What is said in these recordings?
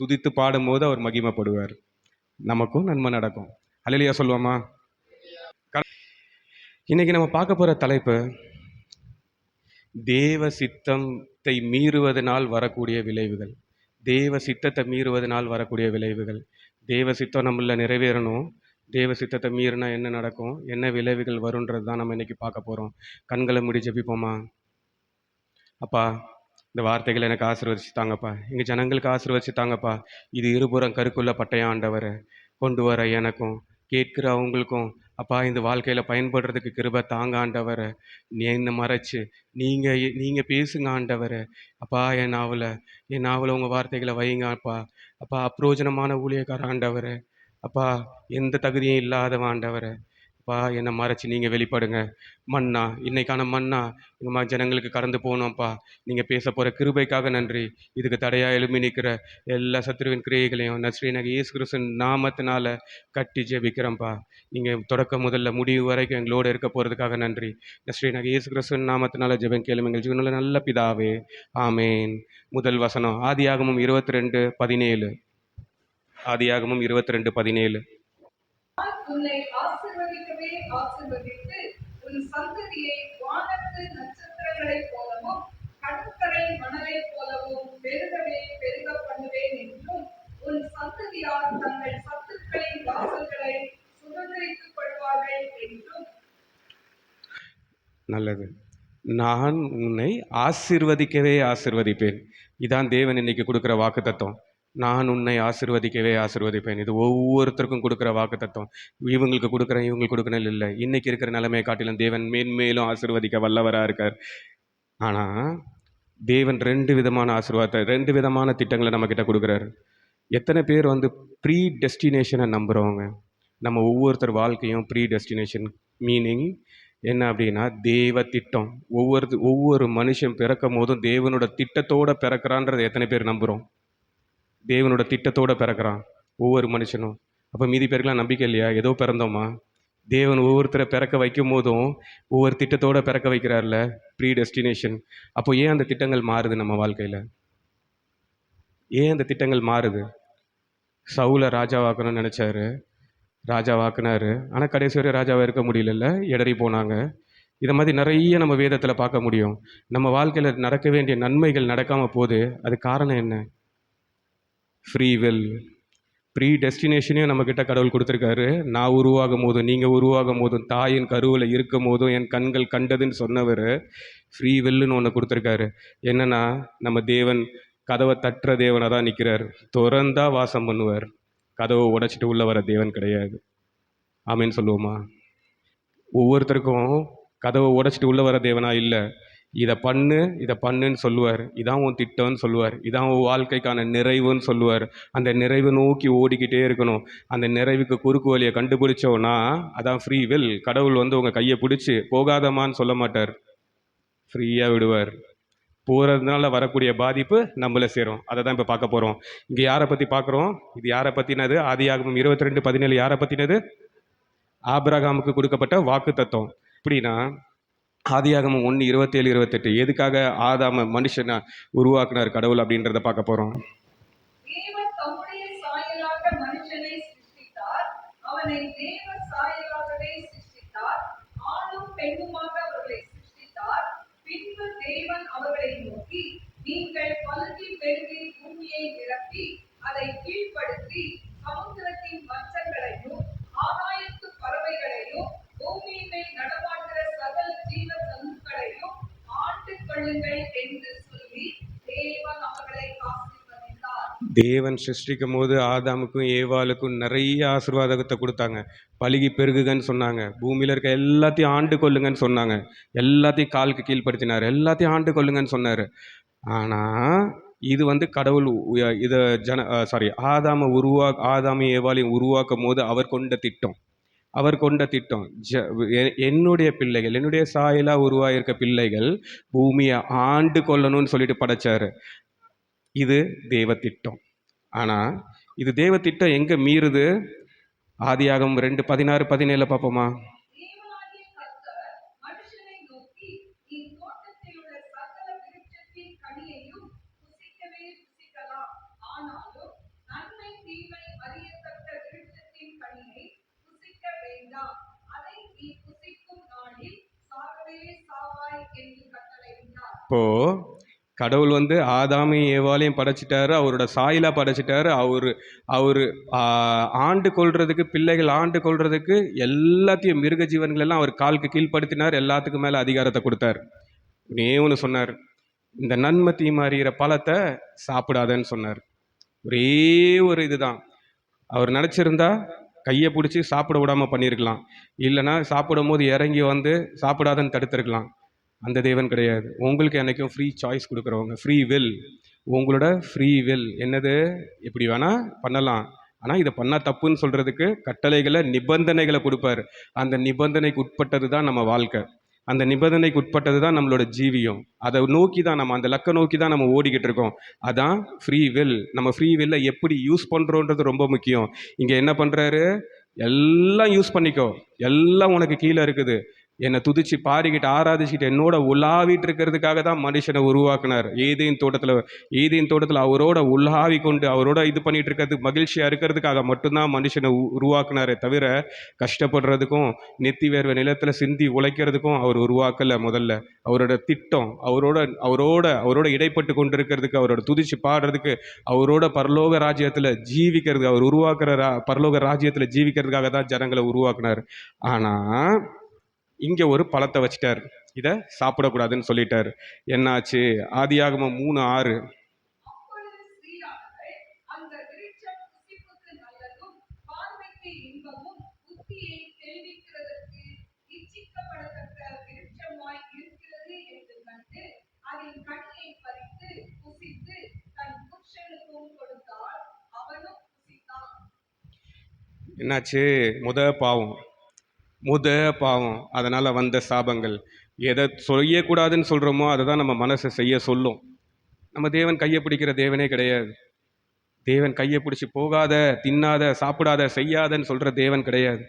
துதித்து பாடும்போது அவர் மகிமைப்படுவார். நமக்கும் நன்மை நடக்கும். அல்லேலூயா சொல்லுவோமா? இன்னைக்கு நம்ம பார்க்க போற தலைப்பு தேவ சித்தத்தை மீறுவதனால் வரக்கூடிய விளைவுகள். தேவ சித்தத்தை மீறுவதனால் வரக்கூடிய விளைவுகள். தேவ சித்தம் நம்மள நிறைவேறணும். தேவ சித்தத்தை மீறினா என்ன நடக்கும்? என்ன விளைவுகள் வரும்ன்றது தான் நம்ம இன்னைக்கு பார்க்க போறோம். கண்களை மூடி ஜெபிப்போமா? அப்பா, இந்த வார்த்தைகளை எனக்கு ஆசீர்வதிச்சு தாங்கப்பா. எங்க ஜனங்களுக்கு ஆசீர்வதிச்சு தாங்கப்பா. இது இருபுறம் கருக்குள்ள பட்டயம் ஆண்டவரே. கொண்டு வர எனக்கும் கேட்கிற அவங்களுக்கும் அப்பா இந்த வாழ்க்கையில பயன்படுறதுக்கு கிருபை தாங்க ஆண்டவரே. என்னை மறைச்சு நீங்க நீங்க பேசுங்க ஆண்டவரே. அப்பா என் நாவல உங்க வார்த்தைகளை வைங்க அப்பா. அப்பா அப்பிரோஜனமான ஊழியக்கார ஆண்டவரே. அப்பா எந்த தகுதியும் இல்லாதவன் ஆண்டவரே. அப்பா என்னை மறைச்சு நீங்க வெளிப்படுங்க. மன்னா இன்னைக்கான மன்னா எங்க ஜனங்களுக்கு கடந்து போகணும்ப்பா. நீங்க பேச போற கிருபைக்காக நன்றி. இதுக்கு தடையா எழும்பி நிற்கிற எல்லா சத்துருவின் கிரியைகளையும் நஸ்ரீனாகிய இயேசு கிறிஸ்துவின் நாமத்தினால கட்டி ஜெபிக்கிறேன்ப்பா. நீங்க தொடக்கம் முதல்ல முடிவு வரைக்கும் எங்களோட இருக்க போறதுக்காக நன்றி. நஸ்ரீனாகிய இயேசு கிறிஸ்துவின் நாமத்தினால ஜெபம் கேளும் எங்கள் ஜீவனுள்ள நல்ல பிதாவே, ஆமேன். முதல் வசனம் ஆதியாகமம் 22:17. ஆதியாகமம் 22:17. உன்னை ஆசீர்வதிக்கவே ஆசீர்வதித்து உன் சந்ததியை வானத்து நட்சத்திரங்களைப் போலவும் கடற்கரை மணலைப் போலவும் பெருகவே பெருக பண்ணுவேன் என்றும் உன் சந்ததியார் தங்கள் சத்துருக்களின் வாசல்களை சுதந்திரித்துக் கொள்வார்கள் என்றும். நல்லது. நான் உன்னை ஆசீர்வதிக்கவே ஆசீர்வதிப்பேன். இதான் தேவன் இன்னைக்கு கொடுக்குற வாக்குத்தத்தம். நான் உன்னை ஆசீர்வதிக்கவே ஆசீர்வதிப்பேன். இது ஒவ்வொருத்தருக்கும் கொடுக்குற வாக்குத்தத்தம். இவங்களுக்கு கொடுக்குறேன், இவங்களுக்கு கொடுக்குறேன் இல்லை. இன்னைக்கு இருக்கிற நிலைமையை காட்டிலும் தேவன் மேன்மேலும் ஆசீர்வதிக்க வல்லவராக இருக்கார். ஆனால் தேவன் 2 விதமான ஆசீர்வாதத்தை 2 விதமான திட்டங்களை நம்மக்கிட்ட கொடுக்குறாரு. எத்தனை பேர் ப்ரீ டெஸ்டினேஷனை நம்புகிறவங்க? நம்ம ஒவ்வொருத்தர் வாழ்க்கையும் ப்ரீ டெஸ்டினேஷன். மீனிங் என்ன அப்படின்னா தேவ திட்டம். ஒவ்வொரு மனுஷன் பிறக்கும் போதும் தேவனோட திட்டத்தோட பிறக்கிறான்றதை எத்தனை பேர் நம்புகிறோம்? தேவனோட திட்டத்தோட பிறக்கிறான் ஒவ்வொரு மனுஷனும். அப்போ மீதி பேருக்கெல்லாம் நம்பிக்கை இல்லையா? ஏதோ பிறந்தோமா? தேவன் ஒவ்வொருத்தரை பிறக்க வைக்கும் போதும் ஒவ்வொரு திட்டத்தோட பிறக்க வைக்கிறார்ல, ப்ரீ டெஸ்டினேஷன். அப்போ ஏன் அந்த திட்டங்கள் மாறுது நம்ம வாழ்க்கையில்? ஏன் அந்த திட்டங்கள் மாறுது? சவுலை ராஜாவாக்கணும்னு நினச்சாரு, ராஜாவாக்குனாரு. ஆனால் கடைசி வரை ராஜாவாக இருக்க முடியல, இடறி போனாங்க. இதை மாதிரி நிறைய நம்ம வேதத்தில் பார்க்க முடியும். நம்ம வாழ்க்கையில் நடக்க வேண்டிய நன்மைகள் நடக்காமல் போகுது. அது காரணம் என்ன? Free will. ப்ரீ டெஸ்டினேஷனையும் நம்மக்கிட்ட கடவுள் கொடுத்துருக்காரு. நான் உருவாகும் போதும் நீங்கள் உருவாகும் போதும் தாயின் கருவில் இருக்கும் போதும் என் கண்கள் கண்டதுன்னு சொன்னவர் ஃப்ரீ வில்லுன்னு ஒன்று கொடுத்துருக்காரு. என்னென்னா நம்ம தேவன் கதவை தட்டுற தேவனாக தான் நிற்கிறார். திறந்தா வாசம் பண்ணுவார். கதவை உடைச்சிட்டு உள்ள வர தேவன் கிடையாது. ஆமேன்னு சொல்லுவோமா? ஒவ்வொருத்தருக்கும் கதவை உடைச்சிட்டு உள்ள வர தேவனா இல்லை. இதை பண்ணுன்னு சொல்லுவார். இதான் உன் திட்டம்னு சொல்லுவார். இதான் உன் வாழ்க்கைக்கான நிறைவுன்னு சொல்லுவார். அந்த நிறைவு நோக்கி ஓடிக்கிட்டே இருக்கணும். அந்த நிறைவுக்கு குறுக்கு வழியை கண்டுபிடிச்சோன்னா அதான் ஃப்ரீ வில். கடவுள் உங்கள் கையை பிடிச்சி போகாதமான்னு சொல்ல மாட்டார், ஃப்ரீயாக விடுவார். போகிறதுனால வரக்கூடிய பாதிப்பு நம்மளை சேரும். அதை தான் இப்போ பார்க்க போகிறோம். இங்கே யாரை பற்றி பார்க்குறோம்? இது யாரை பற்றினது? ஆதியாகமம் 22:17 யாரை பற்றினது? ஆபிரகாமுக்கு கொடுக்கப்பட்ட வாக்கு தத்துவம். எப்படின்னா ஆதியாகமம் 1:27-28 எதுக்காக ஆதாம மனுஷனை உருவாக்குனார் கடவுள் அப்படின்றத பார்க்க போகிறோம். தேவன் தம்முடைய சாயலாக மனுஷனை சிருஷ்டித்தார். அவனை தேவ சாயலாகவே சிருஷ்டித்தார். ஆணும் பெண்ணுமாக அவர்களை சிருஷ்டித்தார். பின்பு தேவன் அவர்களை நோக்கி, நீங்கள் பலுகி பெருகி பூமியை நிரப்பி அதை கீழ்ப்படுத்தி சமுத்திரத்தின் மச்சங்களையும் ஆகாயத்து பறவைகளையும் பூமியின் மேல் நடமாடுகிற சகல ஜீவ ஜந்துக்களையும் ஆண்டு கொள்ளுங்கள் என்று சொல்லி தேவன் அவர்களை ஆசீர்வதித்தார். தேவன் சிருஷ்டிக்கும் போது ஆதாமுக்கும் ஏவாளுக்கும் நிறைய ஆசீர்வாதத்தை கொடுத்தாங்க. பலுகி பெருகுகன்னு சொன்னாங்க. பூமியில் இருக்க எல்லாத்தையும் ஆண்டு கொள்ளுங்கன்னு சொன்னாங்க. எல்லாத்தையும் காலுக்கு கீழ்ப்படுத்தினார். எல்லாத்தையும் ஆண்டு கொள்ளுங்கன்னு சொன்னார். ஆனால் இது கடவுள் இதை ஆதாமையும் ஏவாளையும் உருவாக்கும் போது அவர் கொண்ட திட்டம் என்னுடைய பிள்ளைகள், என்னுடைய சாயலாக உருவாயிருக்க பிள்ளைகள் பூமியை ஆண்டு கொள்ளணும்னு சொல்லிட்டு படைச்சாரு. இது தேவ திட்டம். ஆனால் இது தேவ திட்டம் எங்கே மீறுது? ஆதியாகமம் 2:16-17 பார்ப்போமா? இப்போ கடவுள் வந்து ஆதாமையும் ஏவாளையும் படைச்சிட்டாரு, அவரோட சாயலா படைச்சிட்டாரு. அவரு ஆண்டு கொள்றதுக்கு, பிள்ளைகள் ஆண்டு கொள்றதுக்கு எல்லாத்தையும் மிருக ஜீவன்கள் எல்லாம் அவர் காலுக்கு கீழ்ப்படுத்தினார். எல்லாத்துக்கும் மேல அதிகாரத்தை கொடுத்தார். ஒண்ணே ஒன்று சொன்னார், இந்த நன்மை தீமை அறிகிற பழத்தை சாப்பிடாதன்னு சொன்னார். ஒரே ஒரு இதுதான். அவர் நினச்சிருந்தா கையை பிடிச்சி சாப்பிட விடாம பண்ணியிருக்கலாம். இல்லைன்னா சாப்பிடும்போது இறங்கி வந்து சாப்பிடாதன்னு தடுத்திருக்கலாம். அந்த தேவன் கிடையாது. உங்களுக்கு என்னைக்கும் ஃப்ரீ சாய்ஸ் கொடுக்குறவங்க, ஃப்ரீ வில். உங்களோட ஃப்ரீ வில் என்னது? இப்படி வேணா பண்ணலாம், ஆனால் இதை பண்ணால் தப்புன்னு சொல்கிறதுக்கு கட்டளைகளை, நிபந்தனைகளை கொடுப்பாரு. அந்த நிபந்தனைக்கு உட்பட்டது தான் நம்ம வாழ்க்கை. அந்த நிபந்தனைக்கு உட்பட்டது தான் நம்மளோட ஜீவியம். அதை நோக்கி தான் நம்ம, அந்த லக்கை நோக்கி தான் நம்ம ஓடிக்கிட்டு இருக்கோம். அதான் ஃப்ரீ வில். நம்ம ஃப்ரீ வில்லை எப்படி யூஸ் பண்ணுறோன்றது ரொம்ப முக்கியம். இங்கே என்ன பண்ணுறாரு? எல்லாம் யூஸ் பண்ணிக்கோ, எல்லாம் உனக்கு கீழே இருக்குது, என்னை துதிச்சு பாடிக்கிட்டு ஆராதிச்சுக்கிட்டு என்னோட உலாவிட்டு இருக்கிறதுக்காக தான் மனுஷனை உருவாக்குனார். ஏதேன் தோட்டத்தில் அவரோட உலாவி கொண்டு அவரோட இது பண்ணிட்டு இருக்கிறதுக்கு, மகிழ்ச்சியாக இருக்கிறதுக்காக மட்டும்தான் மனுஷனை உருவாக்குனாரே தவிர கஷ்டப்படுறதுக்கும் நெத்தி வேர்வை நிலத்தில் சிந்தி உழைக்கிறதுக்கும் அவர் உருவாக்கலை. முதல்ல அவரோட திட்டம் அவரோட இடைப்பட்டு கொண்டு இருக்கிறதுக்கு, அவரோட துதிச்சு பாடுறதுக்கு, அவரோட பரலோக ராஜ்யத்தில் ஜீவிக்கிறதுக்கு, அவர் உருவாக்குற பரலோக ராஜ்யத்தில் ஜீவிக்கிறதுக்காக தான் ஜனங்களை உருவாக்குனார். ஆனால் இங்கே ஒரு பழத்தை வச்சுட்டார், இதை சாப்பிடக்கூடாதுன்னு சொல்லிட்டார். என்னாச்சு? ஆதியாகமம் 3:6. அப்பொழுது ஸ்திரீயானவள் அந்த விருட்சம் புசிப்புக்கு நல்லதும் பார்வைக்கு இன்பமும் புத்தியை தெளிவிக்கிறதற்கு இச்சிக்கப்படத்தக்க விருட்சமாய் இருக்கிறது என்று கண்டு அதின் கனியை பறித்து புசித்து தன் புருஷனுக்கும் கொடுத்தாள். அவனும் புசித்தான். என்னாச்சு? பாவம், அதனால் வந்த சாபங்கள். எதை செய்யக்கூடாதுன்னு சொல்கிறோமோ அதை தான் நம்ம மனசை செய்ய சொல்லும். நம்ம தேவன் கையை பிடிக்கிற தேவனே கிடையாது. தேவன் கையை பிடிச்சி போகாத, தின்னாத, சாப்பிடாத, செய்யாதன்னு சொல்கிற தேவன் கிடையாது.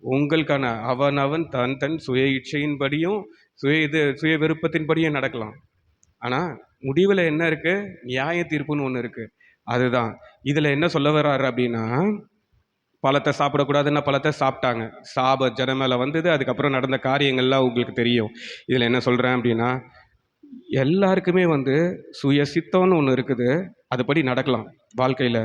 உங்களுக்கான அவன் தன் சுய இச்சையின்படியும் சுய விருப்பத்தின்படியும் நடக்கலாம். ஆனால் முடிவில் என்ன இருக்குது? நியாய தீர்ப்புன்னு ஒன்று இருக்குது. அதுதான் இதில் என்ன சொல்ல வர்றாரு அப்படின்னா, பழத்தை சாப்பிடக்கூடாதுன்னா பழத்தை சாப்பிட்டாங்க, சாப ஜன மேலே வந்தது. அதுக்கப்புறம் நடந்த காரியங்கள்லாம் உங்களுக்கு தெரியும். இதில் என்ன சொல்கிறேன் அப்படின்னா, எல்லாருக்குமே சுய சித்தம்னு ஒன்று இருக்குது. அதுபடி நடக்கலாம் வாழ்க்கையில்,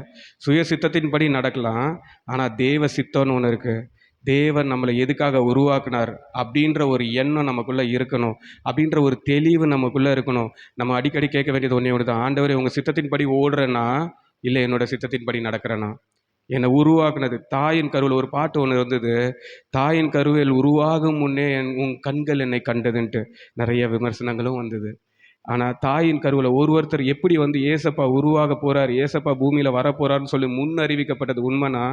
சுய சித்தத்தின்படி நடக்கலாம். ஆனால் தேவ சித்தம்னு ஒன்று இருக்குது. தேவன் நம்மளை எதுக்காக உருவாக்குனார் அப்படின்ற ஒரு எண்ணம் நமக்குள்ளே இருக்கணும். அப்படின்ற ஒரு தெளிவு நமக்குள்ளே இருக்கணும். நம்ம அடிக்கடி கேட்க வேண்டியது ஒன்று தான், ஆண்டவரே உங்கள் சித்தத்தின்படி ஓடுறேன்னா இல்லை என்னோட சித்தத்தின்படி நடக்கிறேன்னா? என்னை உருவாக்குனது தாயின் கருவில் ஒரு பாட்டு ஒன்று இருந்தது, தாயின் கருவில் உருவாகும் முன்னே உன் கண்கள் என்னை கண்டதுன்ட்டு. நிறைய விமர்சனங்களும் வந்தது. ஆனால் தாயின் கருவில் ஒருத்தர் எப்படி ஏசப்பா உருவாக போகிறார், ஏசப்பா பூமியில் வரப்போகிறார்னு சொல்லி முன் அறிவிக்கப்பட்டது உண்மைனா,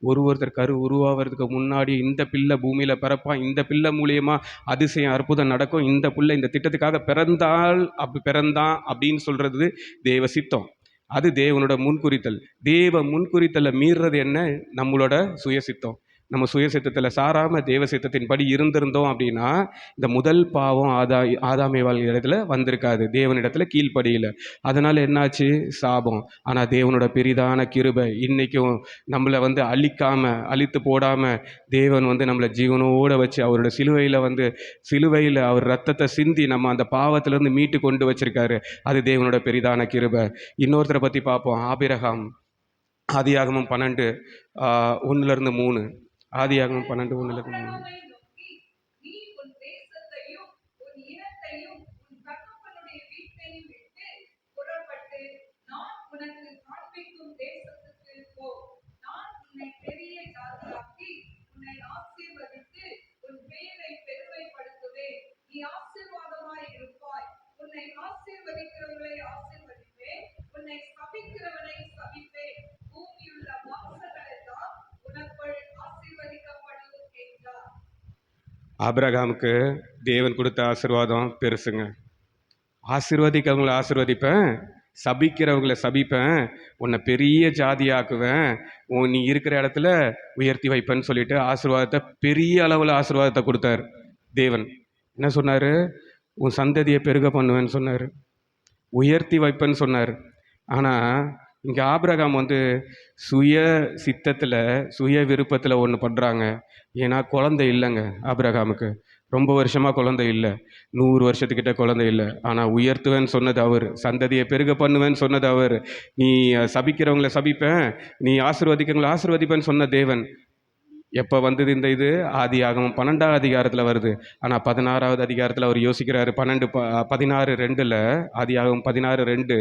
ஒருத்தர் கரு உருவாகிறதுக்கு முன்னாடி இந்த பிள்ளை பூமியில் பிறப்பான், இந்த பிள்ளை மூலியமாக அதிசயம் அற்புதம் நடக்கும், இந்த பிள்ளை இந்த திட்டத்துக்காக பிறந்தான் அப்படின்னு சொல்கிறது தேவ சித்தம். அது தேவனோட முன்குறித்தல். தேவ முன்குறித்தலை மீறுறது என்ன? நம்மளோட சுயசித்தம். நம்ம சுயசித்தத்தில் சாராமல் தேவ சித்தத்தின்படி இருந்திருந்தோம் அப்படின்னா இந்த முதல் பாவம் ஆதாமேவாள் இடத்துல வந்திருக்காது, தேவனிடத்துல கீழ்ப்படியில். அதனால் என்னாச்சு? சாபம். ஆனால் தேவனோட பெரிதான கிருபை இன்றைக்கும் நம்மளை அழித்து போடாமல் தேவன் நம்மளை ஜீவனோடு வச்சு அவரோட சிலுவையில் அவர் ரத்தத்தை சிந்தி நம்ம அந்த பாவத்திலேருந்து மீட்டு கொண்டு வச்சிருக்காரு. அது தேவனோட பெரிதான கிருபை. இன்னொருத்தரை பற்றி பார்ப்போம், ஆபிரகாம். ஆதியாகமம் 12:1-3. ஆதியாகமம் 12:1-3. ஆபிரகாமை நோக்கி, நீ உன் தேசத்தையும் உன் இனத்தையும் உன் தகப்பனுடைய வீட்டையும் விட்டு புறப்பட்டு நான் உனக்கு காண்பிக்கும் தேசத்துக்கு போ. நான் உன்னை பெரிய ஜாதியாக்கி உன்னை ஆசீர்வதித்து உன் பெயரை பெருமைப்படுத்துவேன். நீ ஆசீர்வாதமாய் இருப்பாய். உன்னை ஆசீர்வதிக்கிறவர்களை ஆசீர்வதிப்பேன், உன்னை சபிக்கிறவனை சபிப்பேன். பூமியுள்ள வம்சங்கள் எல்லாம் உனக்குள் ஆசீர்வதிக்கப்படும் என்றார். ஆபிரகாமுக்கு தேவன் கொடுத்த ஆசீர்வாதம் பெருசுங்க. ஆசீர்வதிக்கிறவங்களை ஆசீர்வதிப்பேன், சபிக்கிறவங்களை சபிப்பேன், உன்னை பெரிய ஜாதியாக்குவேன், நீ இருக்கிற இடத்துல உயர்த்தி வைப்பேன்னு சொல்லிட்டு ஆசீர்வாதத்தை, பெரிய அளவில் ஆசீர்வாதத்தை கொடுத்தார். தேவன் என்ன சொன்னார்? உன் சந்ததியை பெருக பண்ணுவேன்னு சொன்னார், உயர்த்தி வைப்பேன்னு சொன்னார். ஆனால் இங்கே ஆபிரகாம் சுய சித்தத்தில் சுய விருப்பத்தில் ஒன்று பண்ணுறாங்க. ஏன்னா குழந்தை இல்லைங்க ஆபிரகாமுக்கு. ரொம்ப வருஷமா குழந்தை இல்ல. 100 வருஷத்துக்கிட்ட குழந்தை இல்ல. ஆனா உயர்த்துவேன்னு சொன்னது அவரு. சந்ததிய பெருக பண்ணுவேன்னு சொன்னது அவரு. நீ சபிக்கிறவங்கள சபிப்பேன், நீ ஆசீர்வதிக்கிறவங்கள ஆசீர்வதிப்பேன்னு சொன்ன தேவன். எப்ப வந்தது இந்த இது? ஆதியாகமம் 12ஆம் அதிகாரத்துல வருது. ஆனா 16வது அதிகாரத்துல அவர் யோசிக்கிறாரு. 16:2ல ஆதியாகமம் 16:2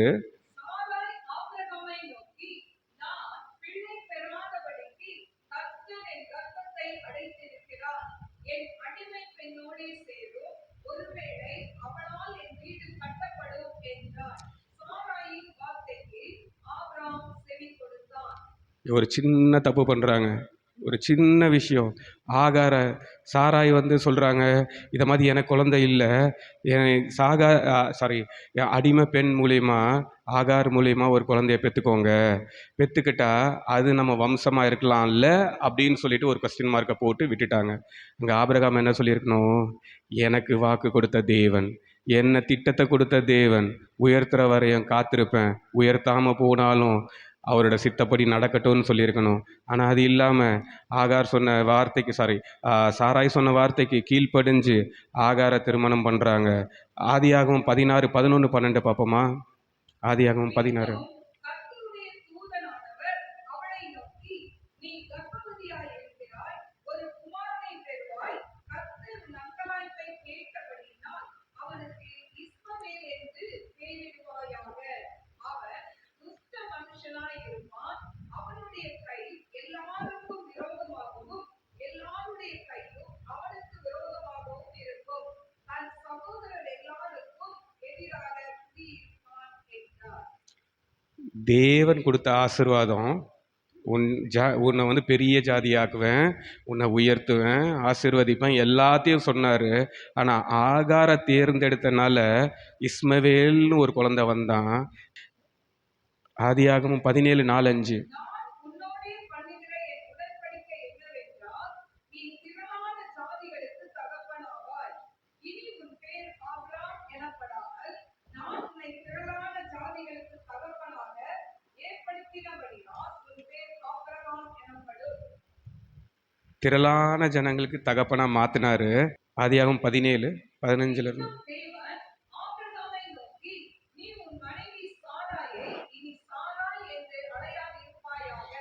சாராய் ஆபிரகாமை நோக்கி, நான் பிள்ளை பெறாதபடிக்கு கர்த்தர் என் கர்ப்பத்தை அடைத்திருக்கிறார். என் அடிமை பெண்ணோடே சேரும். ஒருவேளை அவளால் என் வீடு கட்டப்படும் என்றார். சாராயின் வார்த்தைக்கு ஆபிரகாம் செவி கொடுத்தான். ஒரு சின்ன தப்பு பண்றாங்க. ஒரு சின்ன விஷயம். ஆகார சாராய் வந்து சொல்றாங்க, இத மாதிரி எனக்கு குழந்தை இல்ல. என் அடிமை பெண் மூலியமா ஆகார் மூலியமா ஒரு குழந்தைய பெத்துக்கோங்க. பெத்துக்கிட்டா அது நம்ம வம்சமா இருக்கலாம்ல அப்படின்னு சொல்லிட்டு ஒரு கொஸ்டின் மார்க்கை போட்டு விட்டுட்டாங்க. அங்க ஆபிரகாம் என்ன சொல்லியிருக்கணும்? எனக்கு வாக்கு கொடுத்த தேவன், என்ன திட்டத்தை கொடுத்த தேவன், உயர்த்துற வரையும் காத்திருப்பேன். உயர்த்தாம போனாலும் அவரோட சித்தப்படி நடக்கட்டும்னு சொல்லியிருக்கணும். ஆனால் அது இல்லாமல் ஆகார் சொன்ன வார்த்தைக்கு சாராய் சொன்ன வார்த்தைக்கு கீழ்ப்படிஞ்சு ஆகாரை திருமணம் பண்ணுறாங்க. ஆதியாகமம் 16, 11, 12 பார்ப்போமா? ஆதியாகமம் 16. பின்னும் கர்த்தருடைய தூதனானவர் அவளை நோக்கி, நீ கர்ப்பவதியாயிருக்கிறாய், ஒரு குமாரனை பெறுவாய். கர்த்தர் உன் அங்கலாய்ப்பை கேட்டபடியினால் அவனுக்கு இஸ்மவேல் என்று பெயரிடுவாயாக. அவன் துஷ்ட மனுஷனாயிருப்பான். அவனுடைய கை எல்லாருக்கும் விரோதமாகவும் எல்லாருடைய கையும் அவனுக்கு விரோதமாகவும் இருக்கும். தன் சகோதரர் எல்லாருக்கும் எதிராக குடியிருப்பான் என்றார். தேவன் கொடுத்த ஆசீர்வாதம், உன்னை வந்து பெரிய ஜாதியாக்குவேன், உன்னை உயர்த்துவேன், ஆசீர்வதிப்பேன், எல்லாத்தையும் சொன்னார். ஆனால் ஆகாரை தேர்ந்தெடுத்தனால இஸ்மவேல்னு ஒரு குழந்தை வந்தான். ஆதியாகமம் 17:4-5. நான் உன்னோடே பண்ணுகிற என் உடன்படிக்கை என்னவென்றால், நீ திரளான ஜாதிகளுக்கு தகப்பனாவாய். இனி உன் பேர் ஆபிராம் எனப்படாமல், நான் உன்னை திரளான ஜாதிகளுக்கு தகப்பனாக ஏற்படுத்தினபடியால் உன் பேர் ஆபிரகாம் எனப்படும். திரளான ஜனங்களுக்கு தகப்பனா மாத்தினாரு. ஆதியாகமம் 17:15 இன்னும் தேவன் ஆபிரகாமை நோக்கி, நீ உன் மனைவி சாராயை இனி சாராய் என்று அழையாதிருப்பாயாக.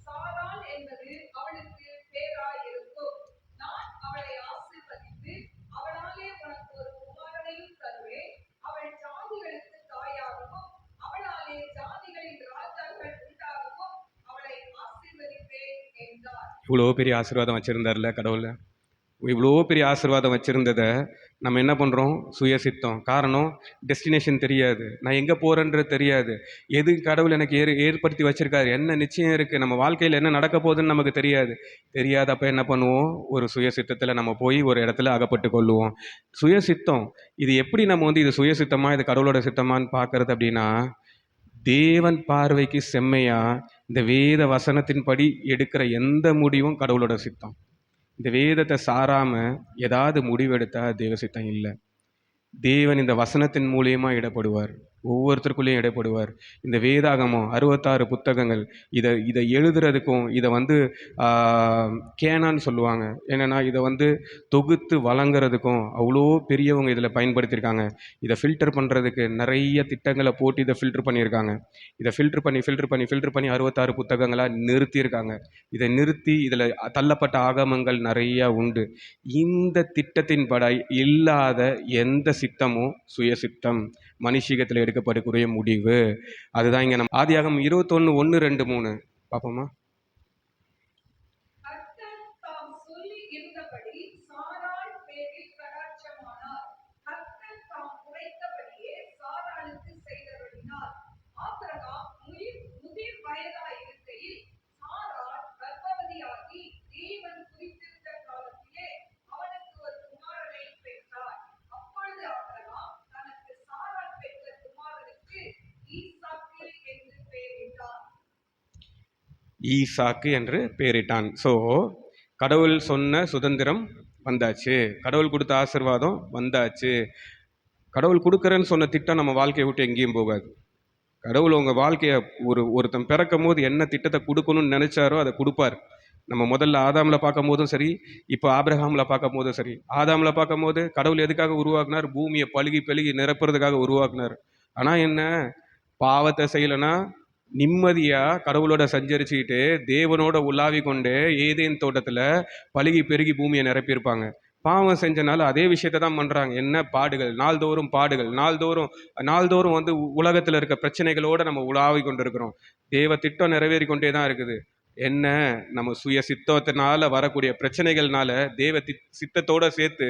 சாராள் என்பது அவளுக்கு பேராயிருக்கும். நான் அவளை ஆசீர்வதித்து அவளாலே உனக்கு ஒரு குமாரனையும் தருவேன். அவள் ஜாதிகளுக்கு தாயாகவும் அவளாலே ஜாதிகளின் ராஜாக்கள் உண்டாகவும் அவளை ஆசீர்வதிப்பேன் என்றார். இவ்வளோ பெரிய ஆசீர்வாதம் வச்சுருந்தார்ல கடவுள். இவ்வளோ பெரிய ஆசீர்வாதம் வச்சுருந்ததை நம்ம என்ன பண்ணுறோம்? சுயசித்தம். காரணம், டெஸ்டினேஷன் தெரியாது, நான் எங்கே போகிறேன்றது தெரியாது, எது கடவுள் எனக்கு ஏற்படுத்தி வச்சுருக்காரு, என்ன நிச்சயம் இருக்குது, நம்ம வாழ்க்கையில் என்ன நடக்க போகுதுன்னு நமக்கு தெரியாது. தெரியாதப்போ என்ன பண்ணுவோம்? ஒரு சுயசித்தத்தில் நம்ம போய் ஒரு இடத்துல அகப்பட்டு கொள்ளுவோம். சுயசித்தம் இது எப்படி நம்ம வந்து இது சுயசித்தமாக இது கடவுளோட சித்தமான்னு பார்க்கறது அப்படின்னா, தேவன் பார்வைக்கு செம்மையா இந்த வேத வசனத்தின்படி எடுக்கிற எந்த முடிவும் கடவுளோட சித்தம். இந்த வேதத்தை சாராம ஏதாவது முடிவெடுத்தா தேவ சித்தம் இல்லை. தேவன் இந்த வசனத்தின் மூலியமா இடப்படுவார். ஒவ்வொருத்தருக்குள்ளேயும் இடப்படுவார். இந்த வேதாகமம் 66 புத்தகங்கள், இதை இதை எழுதுறதுக்கும் இதை வந்து கேனான்னு சொல்லுவாங்க. என்னென்னா இதை வந்து தொகுத்து வழங்குறதுக்கும் அவ்வளோ பெரியவங்க இதில் பயன்படுத்தியிருக்காங்க. இதை ஃபில்டர் பண்ணுறதுக்கு நிறைய திட்டங்களை போட்டு இதை ஃபில்டர் பண்ணியிருக்காங்க. இதை ஃபில்டர் பண்ணி 66 புத்தகங்களாக நிறுத்தியிருக்காங்க. இதை நிறுத்தி இதில் தள்ளப்பட்ட ஆகமங்கள் நிறையா உண்டு. இந்த திட்டத்தின்படி இல்லாத எந்த சித்தமும் சுயசித்தம், மனுஷீகத்தில் எடுக்கப்படக்கூடிய முடிவு. அதுதான் இங்கே நம்ம ஆதியாகமம் 21:1-2-3 பார்ப்போமா? கர்த்தர் தாம் சொல்லி இருந்தபடி சாராள் பேரில் கடாட்சமானார். கர்த்தர் தாம் உரைத்தபடியே சாராளுக்கு செய்தபடினார். ஆபிரகாம் முதிர் வயதாயிருக்கையில் சாராள் கர்ப்பவதியாகி தேவன் குறித்திருந்த காலத்திலே அவனுக்கு ஒரு குமாரனை பெற்றார். அப்பொழுது ஆபிரகாம் தனக்கு சாராள் பெற்ற குமாரனுக்கு ஈசாக்கு என்று பெயரிட்டான். ஸோ கடவுள் சொன்ன சுதந்திரம் வந்தாச்சு, கடவுள் கொடுத்த ஆசீர்வாதம் வந்தாச்சு. கடவுள் கொடுக்குறேன்னு சொன்ன திட்டம் நம்ம வாழ்க்கையை விட்டு எங்கேயும் போகாது. கடவுள் உங்கள் வாழ்க்கையை ஒருத்தன் பிறக்கும் போது என்ன திட்டத்தை கொடுக்கணும்னு நினைச்சாரோ அதை கொடுப்பார். நம்ம முதல்ல ஆதாமில் பார்க்கும் போதும் சரி, இப்போ ஆபிரகாமில் பார்க்கும் போதும் சரி. ஆதாமில் பார்க்கும் போது கடவுள் எதுக்காக உருவாக்குனார்? பூமியை பலுகி பெருகி நிரப்புறதுக்காக உருவாக்குனார். ஆனால் என்ன, பாவத்தை செய்யலைன்னா நிம்மதியா கடவுளோட சஞ்சரிச்சுக்கிட்டு தேவனோட உலாவி கொண்டு ஏதேன் தோட்டத்துல பலுகி பெருகி பூமியை நிரப்பியிருப்பாங்க. பாவம் செஞ்சனால அதே விஷயத்தை தான் பண்றாங்க. என்ன பாடுகள், நாள்தோறும் பாடுகள், நாள்தோறும் நாள்தோறும் வந்து உலகத்துல இருக்க பிரச்சனைகளோட நம்ம உலாவி கொண்டிருக்கிறோம். தேவ திட்டம் நிறைவேறி கொண்டே தான் இருக்குது. என்ன, நம்ம சுய சித்தத்தினால வரக்கூடிய பிரச்சனைகள்னால சித்தத்தோட சேர்த்து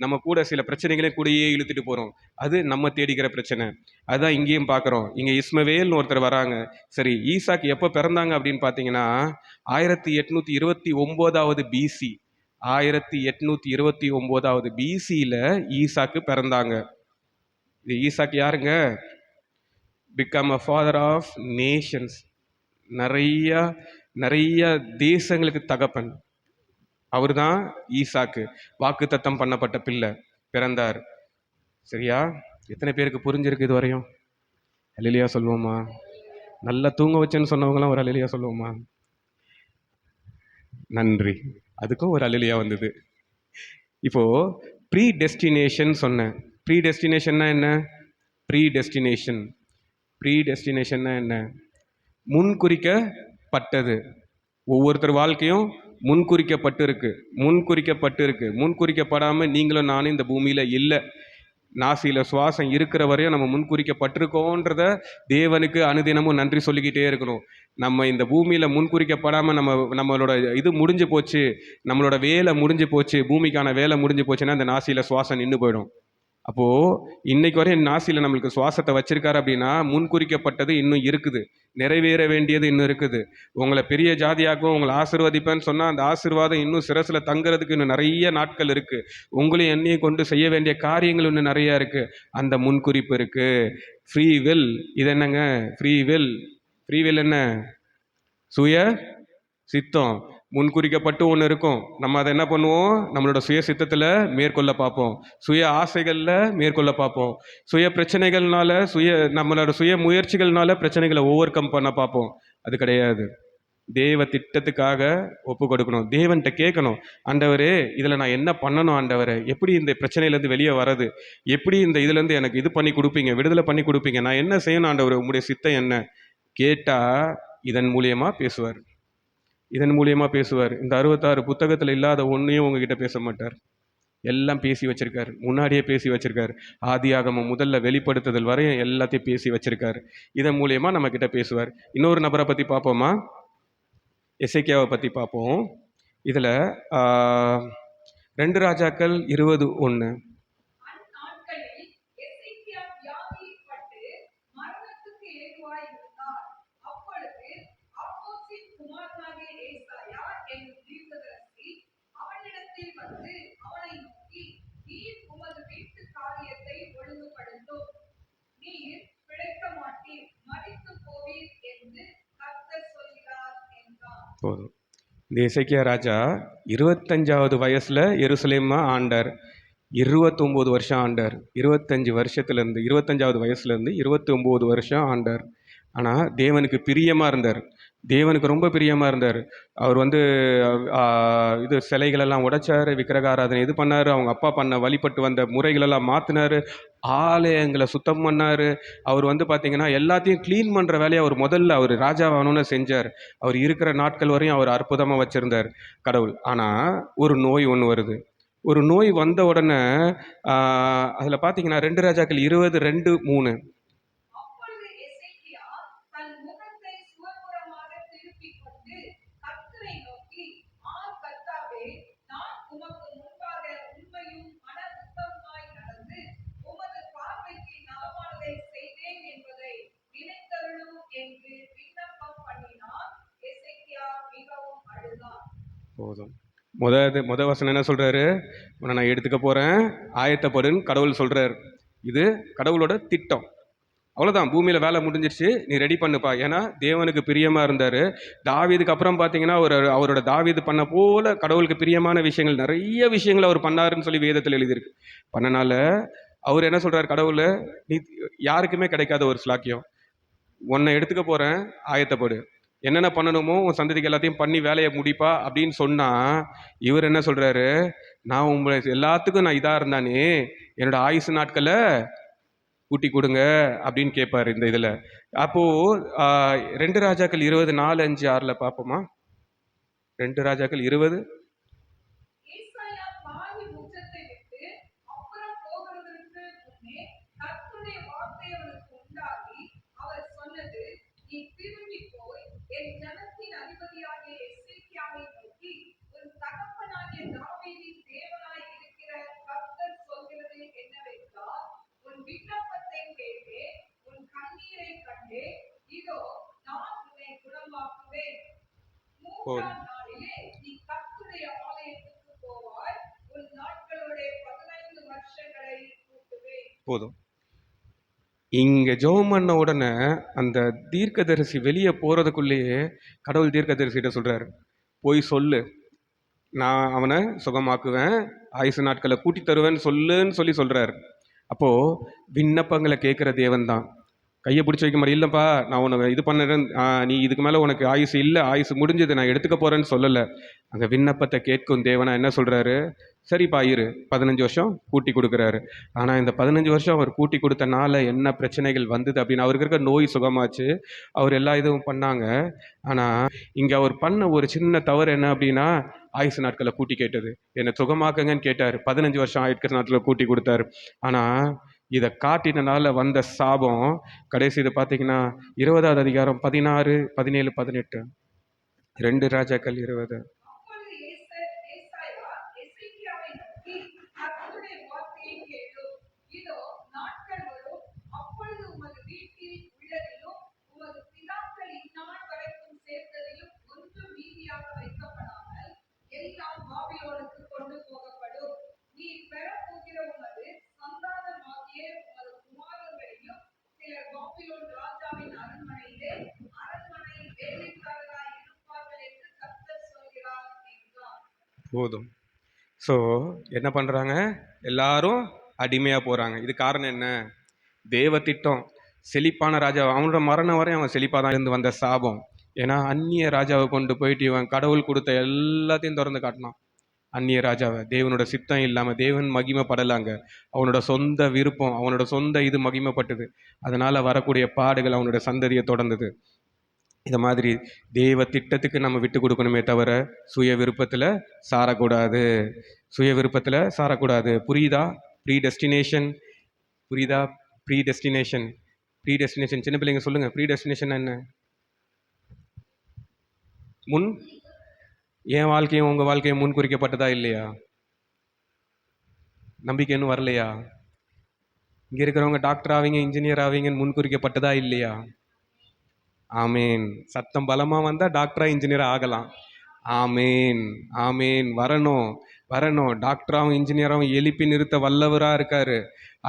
நம்ம கூட சில பிரச்சனைகளையும் கூடயே இழுத்துட்டு போறோம். அது நம்ம தேடிக்கிற பிரச்சனை. அதான் இங்கேயும் பார்க்குறோம். இங்கே இஸ்மவேல்னு ஒருத்தர் வராங்க. சரி, ஈசாக்கு எப்போ பிறந்தாங்க அப்படின்னு பார்த்தீங்கன்னா 1829 பிசி. 1829 பிசியில் ஈசாக்கு பிறந்தாங்க. இது ஈசாக்கு யாருங்க? Become a father of nations. நிறைய நிறைய தேசங்களுக்கு தகப்பன் அவர் தான் ஈசாக்கு. வாக்குத்தத்தம் பண்ணப்பட்ட பிள்ளை பிறந்தார். சரியா? எத்தனை பேருக்கு புரிஞ்சிருக்கு இது வரையும்? அல்லேலூயா சொல்லுவோமா? நல்லா தூங்க வச்சேன்னு சொன்னவங்களாம் ஒரு அல்லேலூயா சொல்லுவோமா? நன்றி. அதுக்கும் ஒரு அல்லேலூயா வந்தது. இப்போ ப்ரீ டெஸ்டினேஷன் சொன்னேன். ப்ரீ டெஸ்டினேஷன்னா என்ன? ப்ரீ டெஸ்டினேஷன்னா என்ன? முன்குறிக்கப்பட்டது. ஒவ்வொருத்தர் வாழ்க்கையும் முன்குறிக்கப்பட்டு இருக்கு. முன்குறிக்கப்படாமல் நீங்களும் நானும் இந்த பூமியில் இல்லை. நாசியில் சுவாசம் இருக்கிற வரையும் நம்ம முன்குறிக்கப்பட்டிருக்கோன்றத தேவனுக்கு அனுதினமும் நன்றி சொல்லிக்கிட்டே இருக்கணும். நம்ம இந்த பூமியில் முன்குறிக்கப்படாமல் நம்மளோட இது முடிஞ்சு போச்சு, நம்மளோட வேலை முடிஞ்சு போச்சு, பூமிக்கான வேலை முடிஞ்சு போச்சுன்னா அந்த நாசியில் சுவாசம் நின்று போயிடும். அப்போது இன்னைக்கு வரையும் நாசியில் நம்மளுக்கு சுவாசத்தை வச்சிருக்காரு அப்படின்னா முன்குறிக்கப்பட்டது இன்னும் இருக்குது, நிறைவேற வேண்டியது இன்னும் இருக்குது. உங்களை பெரிய ஜாதியாகவும் உங்களை ஆசீர்வதிப்பேன்னு சொன்னால் அந்த ஆசீர்வாதம் இன்னும் சிரசில் தங்குறதுக்கு இன்னும் நிறைய நாட்கள் இருக்குது. உங்களையும் என்னையும் கொண்டு செய்ய வேண்டிய காரியங்கள் இன்னும் நிறையா இருக்குது. அந்த முன்குறிப்பு இருக்குது. Free will. இது என்னங்க ஃப்ரீ வில்? ஃப்ரீ வில் என்ன? சுய சித்தம். முன்குறிக்கப்பட்டு ஒன்று இருக்கும். நம்ம அதை என்ன பண்ணுவோம்? நம்மளோட சுய சித்தத்தில் மேற்கொள்ள பார்ப்போம், சுய ஆசைகளில் மேற்கொள்ள பார்ப்போம், சுய பிரச்சனைகள்னால நம்மளோட சுய முயற்சிகள்னால பிரச்சனைகளை ஓவர் கம் பண்ண பார்ப்போம். அது கிடையாது. தேவ திட்டத்துக்காக ஒப்பு கொடுக்கணும். தேவன்கிட்ட கேட்கணும், ஆண்டவரே இதில் நான் என்ன பண்ணணும் ஆண்டவரே? எப்படி இந்த பிரச்சனையிலேருந்து வெளியே வர்றது? எப்படி இந்த இதுலேருந்து எனக்கு இது பண்ணி கொடுப்பீங்க, விடுதலை பண்ணி கொடுப்பீங்க? நான் என்ன செய்யணும் ஆண்டவரே? உங்களுடைய சித்தம் என்ன? கேட்டால் இதன் மூலியமாக பேசுவார். இந்த 66 புத்தகத்தில் இல்லாத ஒன்றையும் உங்ககிட்ட பேச மாட்டார். எல்லாம் பேசி வச்சிருக்காரு, முன்னாடியே பேசி வச்சிருக்காரு. ஆதியாகமம் முதல்ல வெளிப்படுத்துதல் வரையும் எல்லாத்தையும் பேசி வச்சிருக்காரு. இதன் மூலியமா நம்ம கிட்ட பேசுவார். இன்னொரு நபரை பற்றி பார்ப்போமா? எசேக்கியாவை பற்றி பார்ப்போம். இதில் 2 ராஜாக்கள் 20:1. அந்நாட்களில் எசேக்கியா வியாதிப்பட்டு மரணத்துக்கு ஏதுவாயிருந்தார். அப்பொழுது ஆமோசின் குமாரனாகிய ஏசாயா என்னும் தீர்க்கதரிசி அவனிடத்தில் வந்து அவனை நோக்கி, நீர் உமது வீட்டு காரியத்தை ஒழுங்குபடுத்தும், நீர் பிழைக்க மாட்டீர், மரித்துப் போவீர் என்று கர்த்தர் சொல்கிறார் என்றான். போதும். இந்த எசேக்கியா ராஜா 25வது வயசுல எருசலேமை ஆண்டார். 29 வருஷம் ஆண்டார். 25வது வயசுலேருந்து 29 வருஷம் ஆண்டார். ஆனால் தேவனுக்கு பிரியமாக இருந்தார். தேவனுக்கு ரொம்ப பிரியமாக இருந்தார். அவர் வந்து இது சிலைகளெல்லாம் உடைச்சார், விக்கிரக ஆராதனை இது பண்ணார், அவங்க அப்பா பண்ண வழிபட்டு வந்த முறைகளெல்லாம் மாற்றினார், ஆலயங்களை சுத்தம் பண்ணார். அவர் வந்து பார்த்திங்கன்னா எல்லாத்தையும் க்ளீன் பண்ணுற வேலையை அவர் ராஜாவானோன்னு செஞ்சார். அவர் இருக்கிற நாட்கள் வரையும் அவர் அற்புதமாக வச்சுருந்தார் கடவுள். ஆனால் ஒரு நோய் ஒன்று வருது. ஒரு நோய் வந்த உடனே அதில் பார்த்தீங்கன்னா 2 ராஜாக்கள் 20:2-3. அப்பொழுது எசேக்கியா தன் முகத்தை சுவர்புறமாக திருப்பிக் கொண்டு கர்த்தரை நோக்கி, கர்த்தாவே, நான் உமக்கு முன்பாக உண்மையும் மன உத்தமமாய் நடந்து உமது பார்வைக்கு நலமானதை செய்தேன் என்பதை நினைத்தருளும் என்று விண்ணப்பம் பண்ணினான். எசேக்கியா மிகவும் அழுதான். போதும். முத வசனம் என்ன சொல்றாரு? உன்னை நான் எடுத்துக்க போறேன், ஆயத்தப்படுன்னு கடவுள் சொல்றாரு. இது கடவுளோட திட்டம். அவ்வளோதான், பூமியில் வேலை முடிஞ்சிருச்சு, நீ ரெடி பண்ணுப்பா. ஏன்னா தேவனுக்கு பிரியமாக இருந்தார். தாவீதுக்கு அப்புறம் பார்த்தீங்கன்னா அவரோட தாவீது பண்ண போல கடவுளுக்கு பிரியமான விஷயங்கள் நிறைய விஷயங்கள் அவர் பண்ணாருன்னு சொல்லி வேதத்தில் எழுதியிருக்கு. பண்ணனால அவர் என்ன சொல்கிறார்? கடவுளை, நீ யாருக்குமே கிடைக்காத ஒரு ஸ்லாக்கியம், உன்னை எடுத்துக்க போகிறேன், ஆயத்தப்படு. என்னென்ன பண்ணணுமோ உன் சந்ததிக்கு எல்லாத்தையும் பண்ணி வேலையை முடிப்பா அப்படின்னு சொன்னா, இவர் என்ன சொல்றாரு, நான் உங்களை எல்லாத்துக்கும் நான் இதா இருந்தானே, என்னோட ஆயுசு நாட்களை கூட்டி கொடுங்க அப்படின்னு கேட்பாரு இந்த இதுல. அப்போ 2 ராஜாக்கள் 20 4 5 6ல பார்ப்போமா? 2 ராஜாக்கள் 20. ஏசாயா பாதி உச்சத்தை விட்டு அப்புறம் போகிறதற்கு முன்னே கர்த்தருடைய வார்த்தை அவனுக்கு உண்டாகி அவர் சொன்னது, நீ திரும்பி போய் என் ஜனத்தின் அதிபதியாகிய எசேக்கியாவை நோக்கி, உன் தகப்பனாகிய தாவீதின் தேவனாய் இருக்கிற கர்த்தர் சொல்கிறது என்னவென்றால், உன் விண்ணப்பத்தை கேட்டேன், உன் கண்ணீரை கண்டேன், இதோ நான் உன்னை குணமாக்குவேன். போதும் 3ஆம் நாளிலே நீ கர்த்தருடைய ஆலயத்துக்கு போவாய், உன் நாட்களோட 15 வருஷங்களை கூட்டுவேன். போதும். இங்க ஜெபம் பண்ண உடனே அந்த தீர்க்கதரிசி வெளியே போறதுக்குள்ளேயே கடவுள் தீர்க்கதரிசிகிட்ட சொல்றாரு, போய் சொல்லு, நான் அவனை சுகமாக்குவேன், ஆயுசு நாட்களை கூட்டி தருவேன்னு சொல்லுன்னு சொல்றாரு. அப்போ விண்ணப்பங்களை கேட்குற தேவன் தான். கையை பிடிச்சி வைக்க மாதிரி, இல்லைப்பா நான் உனக்கு இது பண்ணுறேன், நீ இதுக்கு மேலே உனக்கு ஆயுசு இல்லை, ஆயுசு முடிஞ்சது, நான் எடுத்துக்க போகிறேன்னு சொல்லலை. அங்கே விண்ணப்பத்தை கேட்கும் தேவனா என்ன சொல்கிறாரு, சரிப்பா இரு, 15 வருஷம் கூட்டி கொடுக்குறாரு. ஆனால் இந்த 15 வருஷம் அவர் கூட்டி கொடுத்தனால என்ன பிரச்சனைகள் வந்தது அப்படின்னு, அவருக்கு இருக்க நோய் சுகமாச்சு, அவர் எல்லா இதுவும் பண்ணாங்க. ஆனால் இங்கே அவர் பண்ண ஒரு சின்ன தவறு என்ன அப்படின்னா, ஆயுசு நாட்களை கூட்டி கேட்டது. என்னை சுகமாக்குங்கன்னு கேட்டார், 15 வருஷம் ஆயுட்கிற நாட்களை கூட்டி கொடுத்தாரு. ஆனால் இதை காட்டினால வந்த சாபம் கடைசி இது பார்த்தீங்கன்னா 20வது அதிகாரம் 16 17 18. 2 ராஜாக்கள் 20. அப்பொழுது ஏசாயா எசேக்கியாவை நோக்கி, கர்த்தருடைய வார்த்தையை கேளும், இதோ நாட்கள் வரும், அப்பொழுது உமது வீட்டில் உள்ளதிலும் உமது பிதாக்கள் இந்நாள் வரைக்கும் சேர்த்ததிலும் ஒன்றும் மீதியாக வைக்கப்படாமல் எல்லாம் பாபிலோனுக்கு கொண்டு போகப்படும். நீர் பெறப்போகிற உமது சந்தானமாகிய உமது குமாரர்களையும் சிலர் பாபிலோன் ராஜாவின் அரண்மனை வேலைக்காரராய் இருப்பார்கள் என்று கர்த்தர் சொல்கிறார் என்றார். போதும். ஸோ என்ன பண்ணுறாங்க, எல்லாரும் அடிமையாக போகிறாங்க. இது காரணம் என்ன, தேவ திட்டம். செழிப்பான ராஜா, அவனோட மரணம் வரை அவன் செழிப்பாக தான் இருந்து வந்த சாபம். ஏன்னா அந்நிய ராஜாவை கொண்டு போயிட்டு இவன் கடவுள் கொடுத்த எல்லாத்தையும் திறந்து காட்டினான். அந்நிய ராஜாவை, தேவனோட சித்தம் இல்லாமல், தேவன் மகிமைப்படலாங்க, அவனோட சொந்த விருப்பம், அவனோட சொந்த இது மகிமைப்பட்டது. அதனால் வரக்கூடிய பாடுகள் அவனோட சந்ததியை தொடர்ந்தது. இந்த மாதிரி தேவ திட்டத்துக்கு நம்ம விட்டு கொடுக்கணுமே தவிர சுய விருப்பத்தில் சாரக்கூடாது, சுய விருப்பத்தில் சாரக்கூடாது. புரியுதா? ப்ரீ டெஸ்டினேஷன் புரியுதா? Predestination, predestination. சின்ன பிள்ளைங்க சொல்லுங்கள், ப்ரீ டெஸ்டினேஷன் என்ன? முன், என் வாழ்க்கையும் உங்கள் வாழ்க்கையும் முன் குறிக்கப்பட்டதா இல்லையா? நம்பிக்கை இன்னும் வரலையா? இங்கே இருக்கிறவங்க டாக்டர் ஆவீங்க, இன்ஜினியர் ஆவீங்கன்னு முன் குறிக்கப்பட்டதா இல்லையா? ஆமேன். சத்தம் பலமாக வந்தால் டாக்டராக இன்ஜினியராக ஆகலாம். ஆமேன், ஆமேன். வரணும், வரணும். டாக்டராகவும் இன்ஜினியராகவும் எழுப்பி நிறுத்த வல்லவராக இருக்காரு.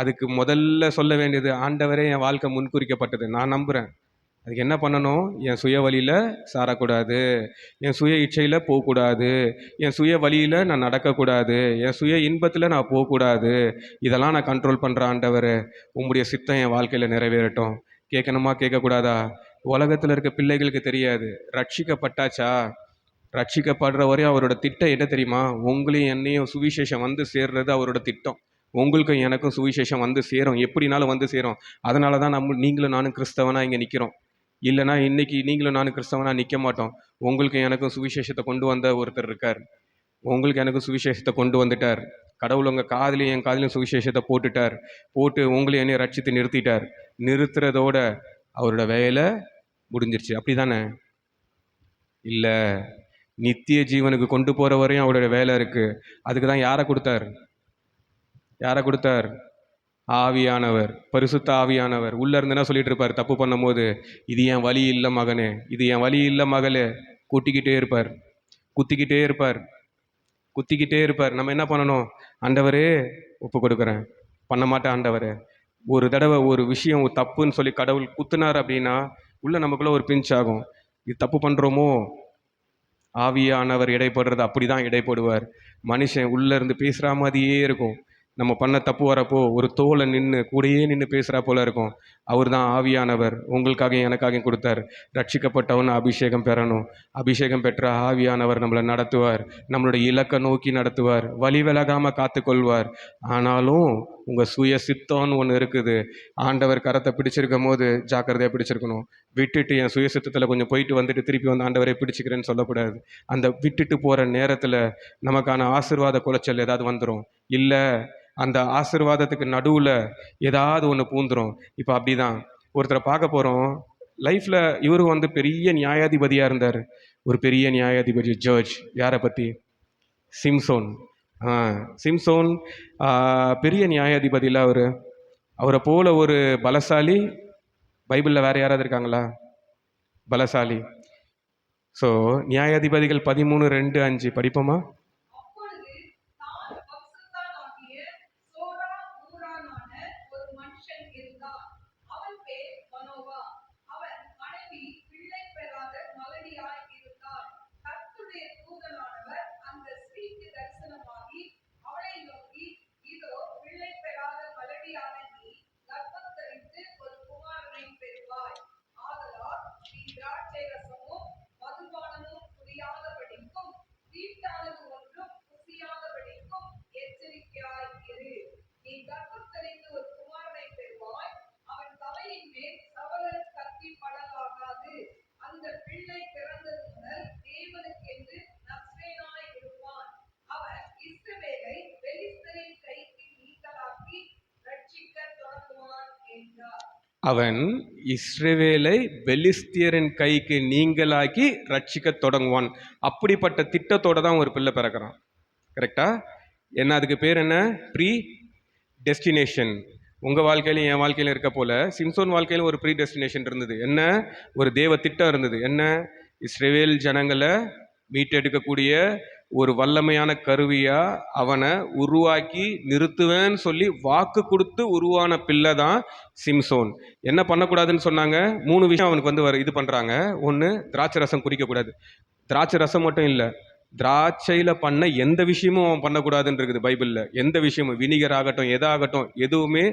அதுக்கு முதல்ல சொல்ல வேண்டியது, ஆண்டவரே என் வாழ்க்கை முன்குறிக்கப்பட்டது, நான் நம்புகிறேன். அதுக்கு என்ன பண்ணணும், என் சுய வழியில் சாரக்கூடாது, என் சுய இச்சையில் போகக்கூடாது, என் சுய வழியில் நான் நடக்கக்கூடாது, என் சுய இன்பத்தில் நான் போகக்கூடாது. இதெல்லாம் நான் கண்ட்ரோல் பண்ணுறேன். ஆண்டவர் உங்களுடைய சித்தம் என் வாழ்க்கையில் நிறைவேறட்டும். கேட்கணுமா, கேட்கக்கூடாதா? உலகத்தில் இருக்க பிள்ளைகளுக்கு தெரியாது, ரட்சிக்கப்பட்டாச்சா, ரட்சிக்கப்படுற வரையும் அவரோட திட்டம் என்ன தெரியுமா? உங்களையும் என்னையும் சுவிசேஷம் வந்து சேர்றது அவரோட திட்டம். உங்களுக்கும் எனக்கும் சுவிசேஷம் வந்து சேரும், எப்படினாலும் வந்து சேரும். அதனால தான் நீங்களும் நானும் கிறிஸ்தவனாக இங்கே நிற்கிறோம். இல்லைனா இன்னைக்கு நீங்களும் நானும் கிறிஸ்தவனாக நிற்க மாட்டோம். உங்களுக்கும் எனக்கும் சுவிசேஷத்தை கொண்டு வந்த ஒருத்தர் இருக்கார். உங்களுக்கு எனக்கும் சுவிசேஷத்தை கொண்டு வந்துட்டார். கடவுள் உங்கள் காதுலையும் என் காதுலையும் சுவிசேஷத்தை போட்டுட்டார். போட்டு உங்களையும் என்னையும் ரட்சித்து நிறுத்திட்டார். நிறுத்துறதோட அவரோட வேலை முடிஞ்சிருச்சு. அப்படி தானே? இல்லை, நித்திய ஜீவனுக்கு கொண்டு போகிற வரையும் அவரோட வேலை இருக்குது. அதுக்கு தான் யாரை கொடுத்தார்? யாரை கொடுத்தார்? ஆவியானவர், பரிசுத்த ஆவியானவர். உள்ளே இருந்துன்னா சொல்லிட்டு இருப்பார் தப்பு பண்ணும் போது, இது என் வழி இல்லை மகனே, இது என் வழி இல்லை மகளே. கூட்டிக்கிட்டே இருப்பார், குத்திக்கிட்டே இருப்பார், குத்திக்கிட்டே இருப்பார். நம்ம என்ன பண்ணணும்? ஆண்டவரே ஒப்பு கொடுக்குறேன், பண்ண மாட்டேன் ஆண்டவரே. ஒரு தடவை ஒரு விஷயம் தப்புன்னு சொல்லி கடவுள் குத்துனார் அப்படின்னா உள்ள நமக்குள்ள ஒரு பிஞ்ச் ஆகும். இது தப்பு பண்ணுறோமோ? ஆவியானவர் இடைப்படுறது அப்படி தான் இடைப்படுவார். மனுஷன் உள்ளே இருந்து பேசுகிற மாதிரியே இருக்கும். நம்ம பண்ண தப்பு வரப்போ ஒரு தோலை நின்று கூடயே நின்று பேசுகிறா போல இருக்கும். அவர் தான் ஆவியானவர், உங்களுக்காக எனக்காக கொடுத்தார். ரட்சிக்கப்பட்டவன் அபிஷேகம் பெறணும். அபிஷேகம் பெற்ற ஆவியானவர் நம்மளை நடத்துவார், நம்மளுடைய இலக்கை நோக்கி நடத்துவார், வழி விலகாமல் காத்துக்கொள்வார். ஆனாலும் உங்கள் சுய சித்தம்னு ஒன்று இருக்குது. ஆண்டவர் கரத்தை பிடிச்சிருக்கும் போது ஜாக்கிரதையாக பிடிச்சிருக்கணும். விட்டுட்டு என் சுய சித்தத்தில் கொஞ்சம் போயிட்டு வந்துட்டு திருப்பி வந்து ஆண்டவரை பிடிச்சிக்கிறேன்னு சொல்லக்கூடாது. அந்த விட்டுட்டு போகிற நேரத்தில் நமக்கான ஆசீர்வாத குலைச்சல் ஏதாவது வந்துடும். இல்லை அந்த ஆசீர்வாதத்துக்கு நடுவில் ஏதாவது ஒன்று பூந்துரும். இப்போ அப்படி தான் ஒருத்தரை பார்க்க போகிறோம். லைஃப்பில் இவரு வந்து பெரிய நியாயாதிபதியாக இருந்தார். ஒரு பெரிய நியாயாதிபதி ஜட்ஜ். யாரை பற்றி? சிம்சோன். சிம்சோன் பெரிய நியாயாதிபதியில் அவரை போல ஒரு பலசாலி பைபிளில் வேறு யாராவது இருக்காங்களா பலசாலி? ஸோ நியாயாதிபதிகள் 13:2-5 படிப்போமா? அப்பொழுது தான் வம்சத்தானாகிய சோரா ஊரானான ஒரு மனுஷன் இருந்தான். அவன் பேர் மனோவா. அவன் மனைவி பிள்ளை பெறாத மலடியாய் இருந்தாள். கர்த்தருடைய தூதனானவர் அந்த ஸ்திரீக்கு தரிசனமாகி அவளை நோக்கி, இதோ பிள்ளை பெறாத மலடியான நீ கர்ப்பம் தரித்து ஒரு குமாரனை பெறுவாய். ஆதலால் நீ திராட்சை ரசமும் மதுபானமும் குடியாதபடிக்கும் தீட்டானது ஒன்றும் புசியாதபடிக்கும் எச்சரிக்கையாய் இரு. நீ கர்ப்பம் தரித்து ஒரு குமாரனை பெறுவாய். அவன் தலையின் மேல் சவரன் கத்தி படலாகாது. அந்த பிள்ளை பிறந்தது முதல் தேவனுக்கென்று நஸ்ரேயனாய் இருப்பான். அவன் இஸ்ரவேலை பெலிஸ்தரின் கைக்கு நீங்கலாக்கி ரட்சிக்கத் தொடங்குவான் என்றார். அவன் இஸ்ரவேலை பெலிஸ்தியரின் கைக்கு நீங்களாக்கி ரட்சிக்க தொடங்குவான். அப்படிப்பட்ட திட்டத்தோடு தான் ஒரு பிள்ளை பிறக்கிறான். கரெக்டா? என்ன அதுக்கு பேர் என்ன? Predestination. உங்கள் வாழ்க்கையிலும் என் வாழ்க்கையிலும் இருக்க போல சிம்சோன் வாழ்க்கையிலும் ஒரு ப்ரீ டெஸ்டினேஷன் இருந்தது. என்ன? ஒரு தேவ திட்டம் இருந்தது. என்ன? இஸ்ரவேல் ஜனங்களை மீட்டெடுக்கக்கூடிய ஒரு வல்லமையான கருவியாக அவனை உருவாக்கி நிறுத்துவேன்னு சொல்லி வாக்கு கொடுத்து உருவான பிள்ளை தான் சிம்சோன். என்ன பண்ணக்கூடாதுன்னு சொன்னாங்க? 3 விஷயம் அவனுக்கு வந்து இது பண்ணுறாங்க. ஒன்று, திராட்சை ரசம் குடிக்கக்கூடாது. திராட்சை ரசம் மட்டும் இல்லை, திராட்சையில் பண்ண எந்த விஷயமும் அவன் பண்ணக்கூடாதுன்னு இருக்குது பைபிளில். எந்த விஷயமும், வினிகர் ஆகட்டும் எதாகட்டும், எதுவுமே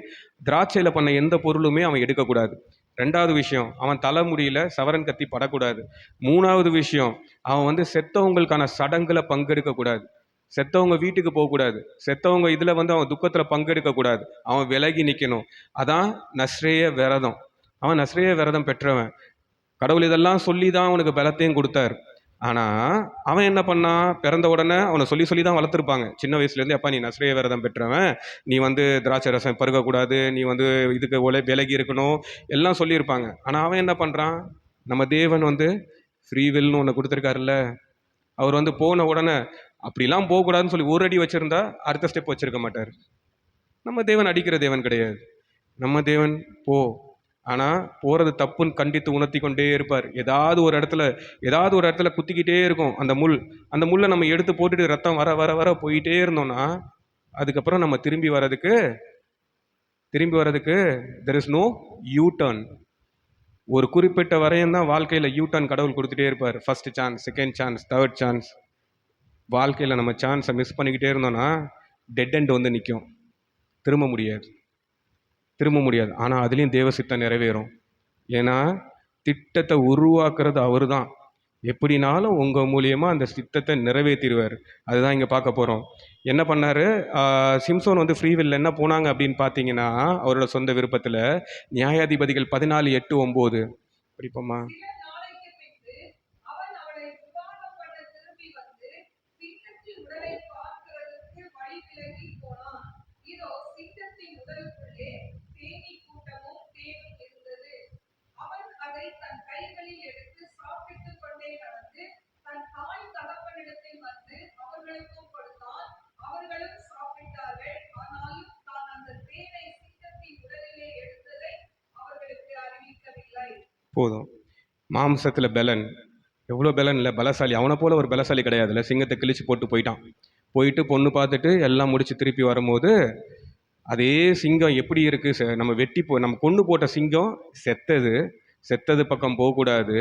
திராட்சையில் பண்ண எந்த பொருளுமே அவன் எடுக்கக்கூடாது. 2வது விஷயம், அவன் தலைமுடியில் சவரன் கத்தி படக்கூடாது. 3வது விஷயம், அவன் வந்து செத்தவங்களுக்கான சடங்குல பங்கெடுக்கக்கூடாது. செத்தவங்க வீட்டுக்கு போகக்கூடாது. செத்தவங்க இதில் வந்து அவன் துக்கத்தில் பங்கெடுக்கக்கூடாது. அவன் விலகி நிற்கணும். அதான் நஸ்ரேய விரதம். அவன் நஸ்ரேய விரதம் பெற்றவன். கடவுள் இதெல்லாம் சொல்லி தான் அவனுக்கு பலத்தையும் கொடுத்தார். ஆனால் அவன் என்ன பண்ணான்? பிறந்த உடனே அவனை சொல்லி சொல்லி தான் வளர்த்துருப்பாங்க. சின்ன வயசுலேருந்து, அப்பா நீ நஸ்ரேய விரதம் பெற்றவன், நீ வந்து திராட்சை ரசம் பருகக்கூடாது, நீ வந்து இதுக்கு விலகி இருக்கணும், எல்லாம் சொல்லியிருப்பாங்க. ஆனால் அவன் என்ன பண்ணுறான்? நம்ம தேவன் வந்து ஃப்ரீவில்னு ஒன்று கொடுத்துருக்காருல்ல. அவர் வந்து போன உடனே அப்படிலாம் போகக்கூடாதுன்னு சொல்லி ஒரு அடி வச்சுருந்தா அடுத்த ஸ்டெப் வச்சுருக்க மாட்டார். நம்ம தேவன் அடிக்கிற தேவன் கிடையாது. நம்ம தேவன் போ, ஆனால் போகிறது தப்புன்னு கண்டித்து உணர்த்தி கொண்டே இருப்பார். ஏதாவது ஒரு இடத்துல குத்திக்கிட்டே இருக்கும் அந்த முள். அந்த முள்ளை நம்ம எடுத்து போட்டுட்டு ரத்தம் வர வர வர போயிட்டே இருந்தோம்னா அதுக்கப்புறம் நம்ம திரும்பி வர்றதுக்கு there is no U turn. ஒரு குறிப்பிட்ட வரையும் தான் வாழ்க்கையில் யூ டர்ன் கடவுள் கொடுத்துட்டே இருப்பார். First chance, second chance, third chance. வாழ்க்கையில் நம்ம சான்ஸை மிஸ் பண்ணிக்கிட்டே இருந்தோம்னா டெட் எண்ட் வந்து நிற்கும். திரும்ப முடியாது. ஆனால் அதுலேயும் தேவ சித்தம் நிறைவேறும். ஏன்னா திட்டத்தை உருவாக்குறது அவர் தான். எப்படினாலும் உங்கள் மூலியமாக அந்த சித்தத்தை நிறைவேற்றிடுவார். அதுதான் இங்கே பார்க்க போகிறோம். என்ன பண்ணார்? சிம்சோன் வந்து ஃப்ரீவில் என்ன போனாங்க அப்படின்னு பார்த்தீங்கன்னா, அவரோட சொந்த விருப்பத்தில். நியாயாதிபதிகள் 14:8-9 படிப்போமா? சில நாளைக்கு பின்பு அவன் அவளை விவாகம் பண்ண திரும்பி வந்து சிங்கத்தின் உடலை பார்க்கிறதற்கு வழி விலகி போனான். இதோ சிங்கத்தின் உடலுக்குள்ளே தேனீ கூட்டமும் தேனும் இருந்தது. அவன் அதை தன் கைகளில் எடுத்து சாப்பிட்டுக் கொண்டே நடந்து தன் தாய் தகப்பனிடத்தில் வந்து அவர்களுக்கும் கொடுத்தான். அவர்களும் சாப்பிட்டார்கள். ஆனாலும் தான் அந்த தேனை சிங்கத்தின் உடலிலே எடுத்ததை அவர்களுக்கு அறிவிக்கவில்லை. போதும். மாம்சத்தில் பலன், எவ்வளோ பலன் இல்லை, பலசாலி. அவனை போல ஒரு பலசாலி கிடையாதுல்ல. சிங்கத்தை கிழிச்சு போயிட்டு பொண்ணு பார்த்துட்டு எல்லாம் முடிச்சு திருப்பி வரும்போது அதே சிங்கம் எப்படி இருக்குது? நம்ம கொண்டு போட்ட சிங்கம் செத்தது பக்கம் போகக்கூடாது.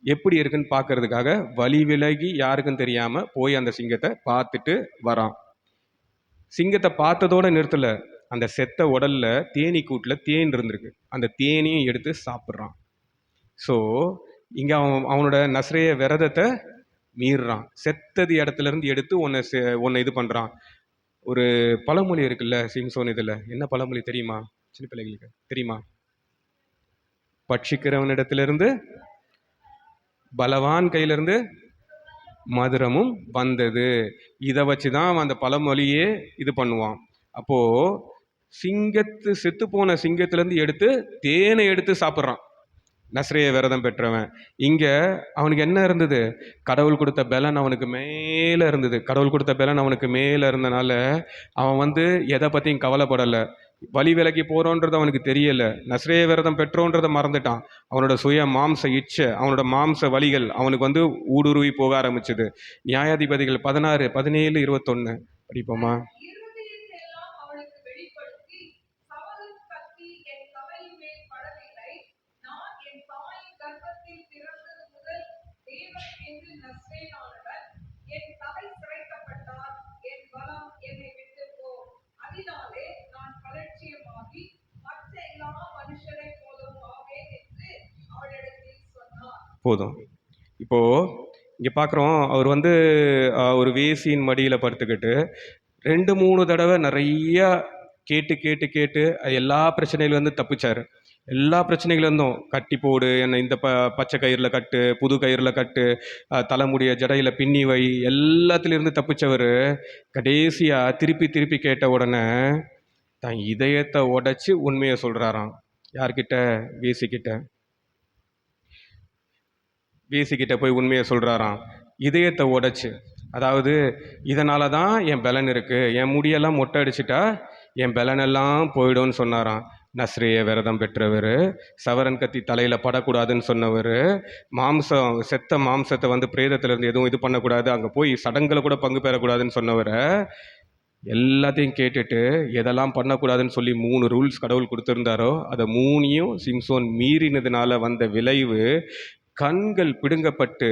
எப்படி இருக்குன்னு பார்க்கறதுக்காக வழி விலகி யாருக்கும் தெரியாமல் போய் அந்த சிங்கத்தை பார்த்துட்டு வரான். சிங்கத்தை பார்த்ததோட நிறுத்தல. அந்த செத்த உடல்ல தேனீ கூட்டுல தேன் இருந்திருக்கு. அந்த தேனையும் எடுத்து சாப்பிட்றான். ஸோ இங்க அவனோட நசரேய விரதத்தை மீறுறான். செத்தது இடத்துல இருந்து எடுத்து உன்னை இது பண்றான். ஒரு பழமொழி இருக்குல்ல சிம்சோன் இதுல. என்ன பழமொழி தெரியுமா? சின்ன பிள்ளைகளுக்கு தெரியுமா? பட்சிக்கிறவனிடத்திலிருந்து பலவான் கையிலிருந்து மதுரமும் வந்தது. இதை வச்சுதான் அவன் அந்த பழமொழியே இது பண்ணுவான். அப்போ செத்து போன சிங்கத்திலிருந்து எடுத்து தேனை எடுத்து சாப்பிட்றான் நஸ்ரேய விரதம் பெற்றவன். இங்க அவனுக்கு என்ன இருந்தது? கடவுள் கொடுத்த பலன் அவனுக்கு மேல இருந்தது. கடவுள் கொடுத்த பலன் அவனுக்கு மேல இருந்தனால அவன் எதை பத்தியும் கவலைப்படலை. வழி விலகி போறோன்றது அவனுக்கு தெரியல. நஸ்ரேய விரதம் பெற்றோன்றதை மறந்துட்டான். அவனோட சுய மாம்ச இச்சை, அவனோட மாம்ச வழிகள் அவனுக்கு ஊடுருவி போக ஆரம்பிச்சது. நியாயாதிபதிகள் 16, 17, 21 படிப்போமா? இருதயத்தையெல்லாம் அவளுக்கு வெளிப்படுத்தி, சவலும் கத்தி என் தலையின் மேல் படவில்லை. நான் என் தாயின் கர்ப்பத்தில் பிறந்தது முதல் தேவன் என்று நஸ்ரேயனானவர் என் தலை சிரைக்கப்பட்டார். என் பலம் என்னை விட்டு போ. அதனாலே நான் பலட்சியமாகி மற்ற எல்லா மனுஷரைப் போலவும் ஆவேன் என்று அவளிடத்தில் சொன்னார். போதும். இப்போ இங்க பார்க்குறோம், அவர் ஒரு வேசியின் மடியில் படுத்துக்கிட்டு 2-3 தடவை நிறைய கேட்டு கேட்டு கேட்டு எல்லா பிரச்சனையிலேருந்து தப்பிச்சார். எல்லா பிரச்சனைகளிலிருந்தும் கட்டி போடு, என்னை இந்த பச்சை கயிறில் கட்டு, புது கயிறில் கட்டு, தலைமுடிய ஜடையில் பின்னி வை, எல்லாத்துலேருந்து தப்பிச்சவர் கடைசியாக திருப்பி திருப்பி கேட்ட உடனே தன் இதயத்தை உடைச்சி உண்மையை சொல்கிறாராம். யார்கிட்ட? வேசிக்கிட்ட போய் உண்மையை சொல்கிறாராம், இதயத்தை உடைச்சு. அதாவது இதனால தான் என் பலன் இருக்குது, என் முடியெல்லாம் மொட்டை அடிச்சிட்டா என் பலனெல்லாம் போயிடும்னு சொன்னாராம். நஸ்ரேய விரதம் பெற்றவர், சவரன் கத்தி தலையில் படக்கூடாதுன்னு சொன்னவர், செத்த மாம்சத்தை பிரேதத்திலேருந்து எதுவும் இது பண்ணக்கூடாது, அங்கே போய் சடங்குல கூட பங்கு பெறக்கூடாதுன்னு சொன்னவரை எல்லாத்தையும் கேட்டுட்டு எதெல்லாம் பண்ணக்கூடாதுன்னு சொல்லி 3 ரூல்ஸ் கடவுள் கொடுத்துருந்தாரோ அதை 3ஐயும் சிம்சோன் மீறினதுனால வந்த விளைவு கண்கள் பிடுங்கப்பட்டு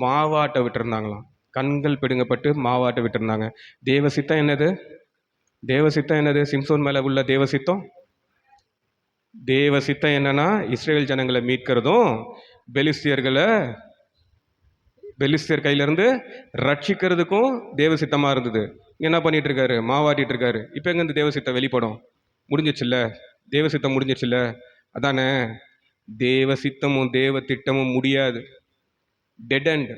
மாவாட்ட விட்டுருந்தாங்களாம். கண்கள் பிடுங்கப்பட்டு மாவாட்ட விட்டுருந்தாங்க. தேவசித்தம் என்னது? சிம்சோன் மேலே உள்ள தேவசித்தம் என்னன்னா இஸ்ரேல் ஜனங்களை மீட்கிறதும் பெலிஸ்தியர் கையிலேருந்து ரட்சிக்கிறதுக்கும் தேவசித்தமாக இருந்தது. என்ன பண்ணிட்டு இருக்காரு? மாவாட்டிட்டு இருக்காரு. இப்போ எங்க இந்த தேவசித்தம் வெளிப்படும்? முடிஞ்சிச்சுல்ல, தேவசித்தம் முடிஞ்சிச்சுல்ல. அதானே, தேவ சித்தமும் தேவ திட்டமும் முடியாது, டெட் அண்ட்.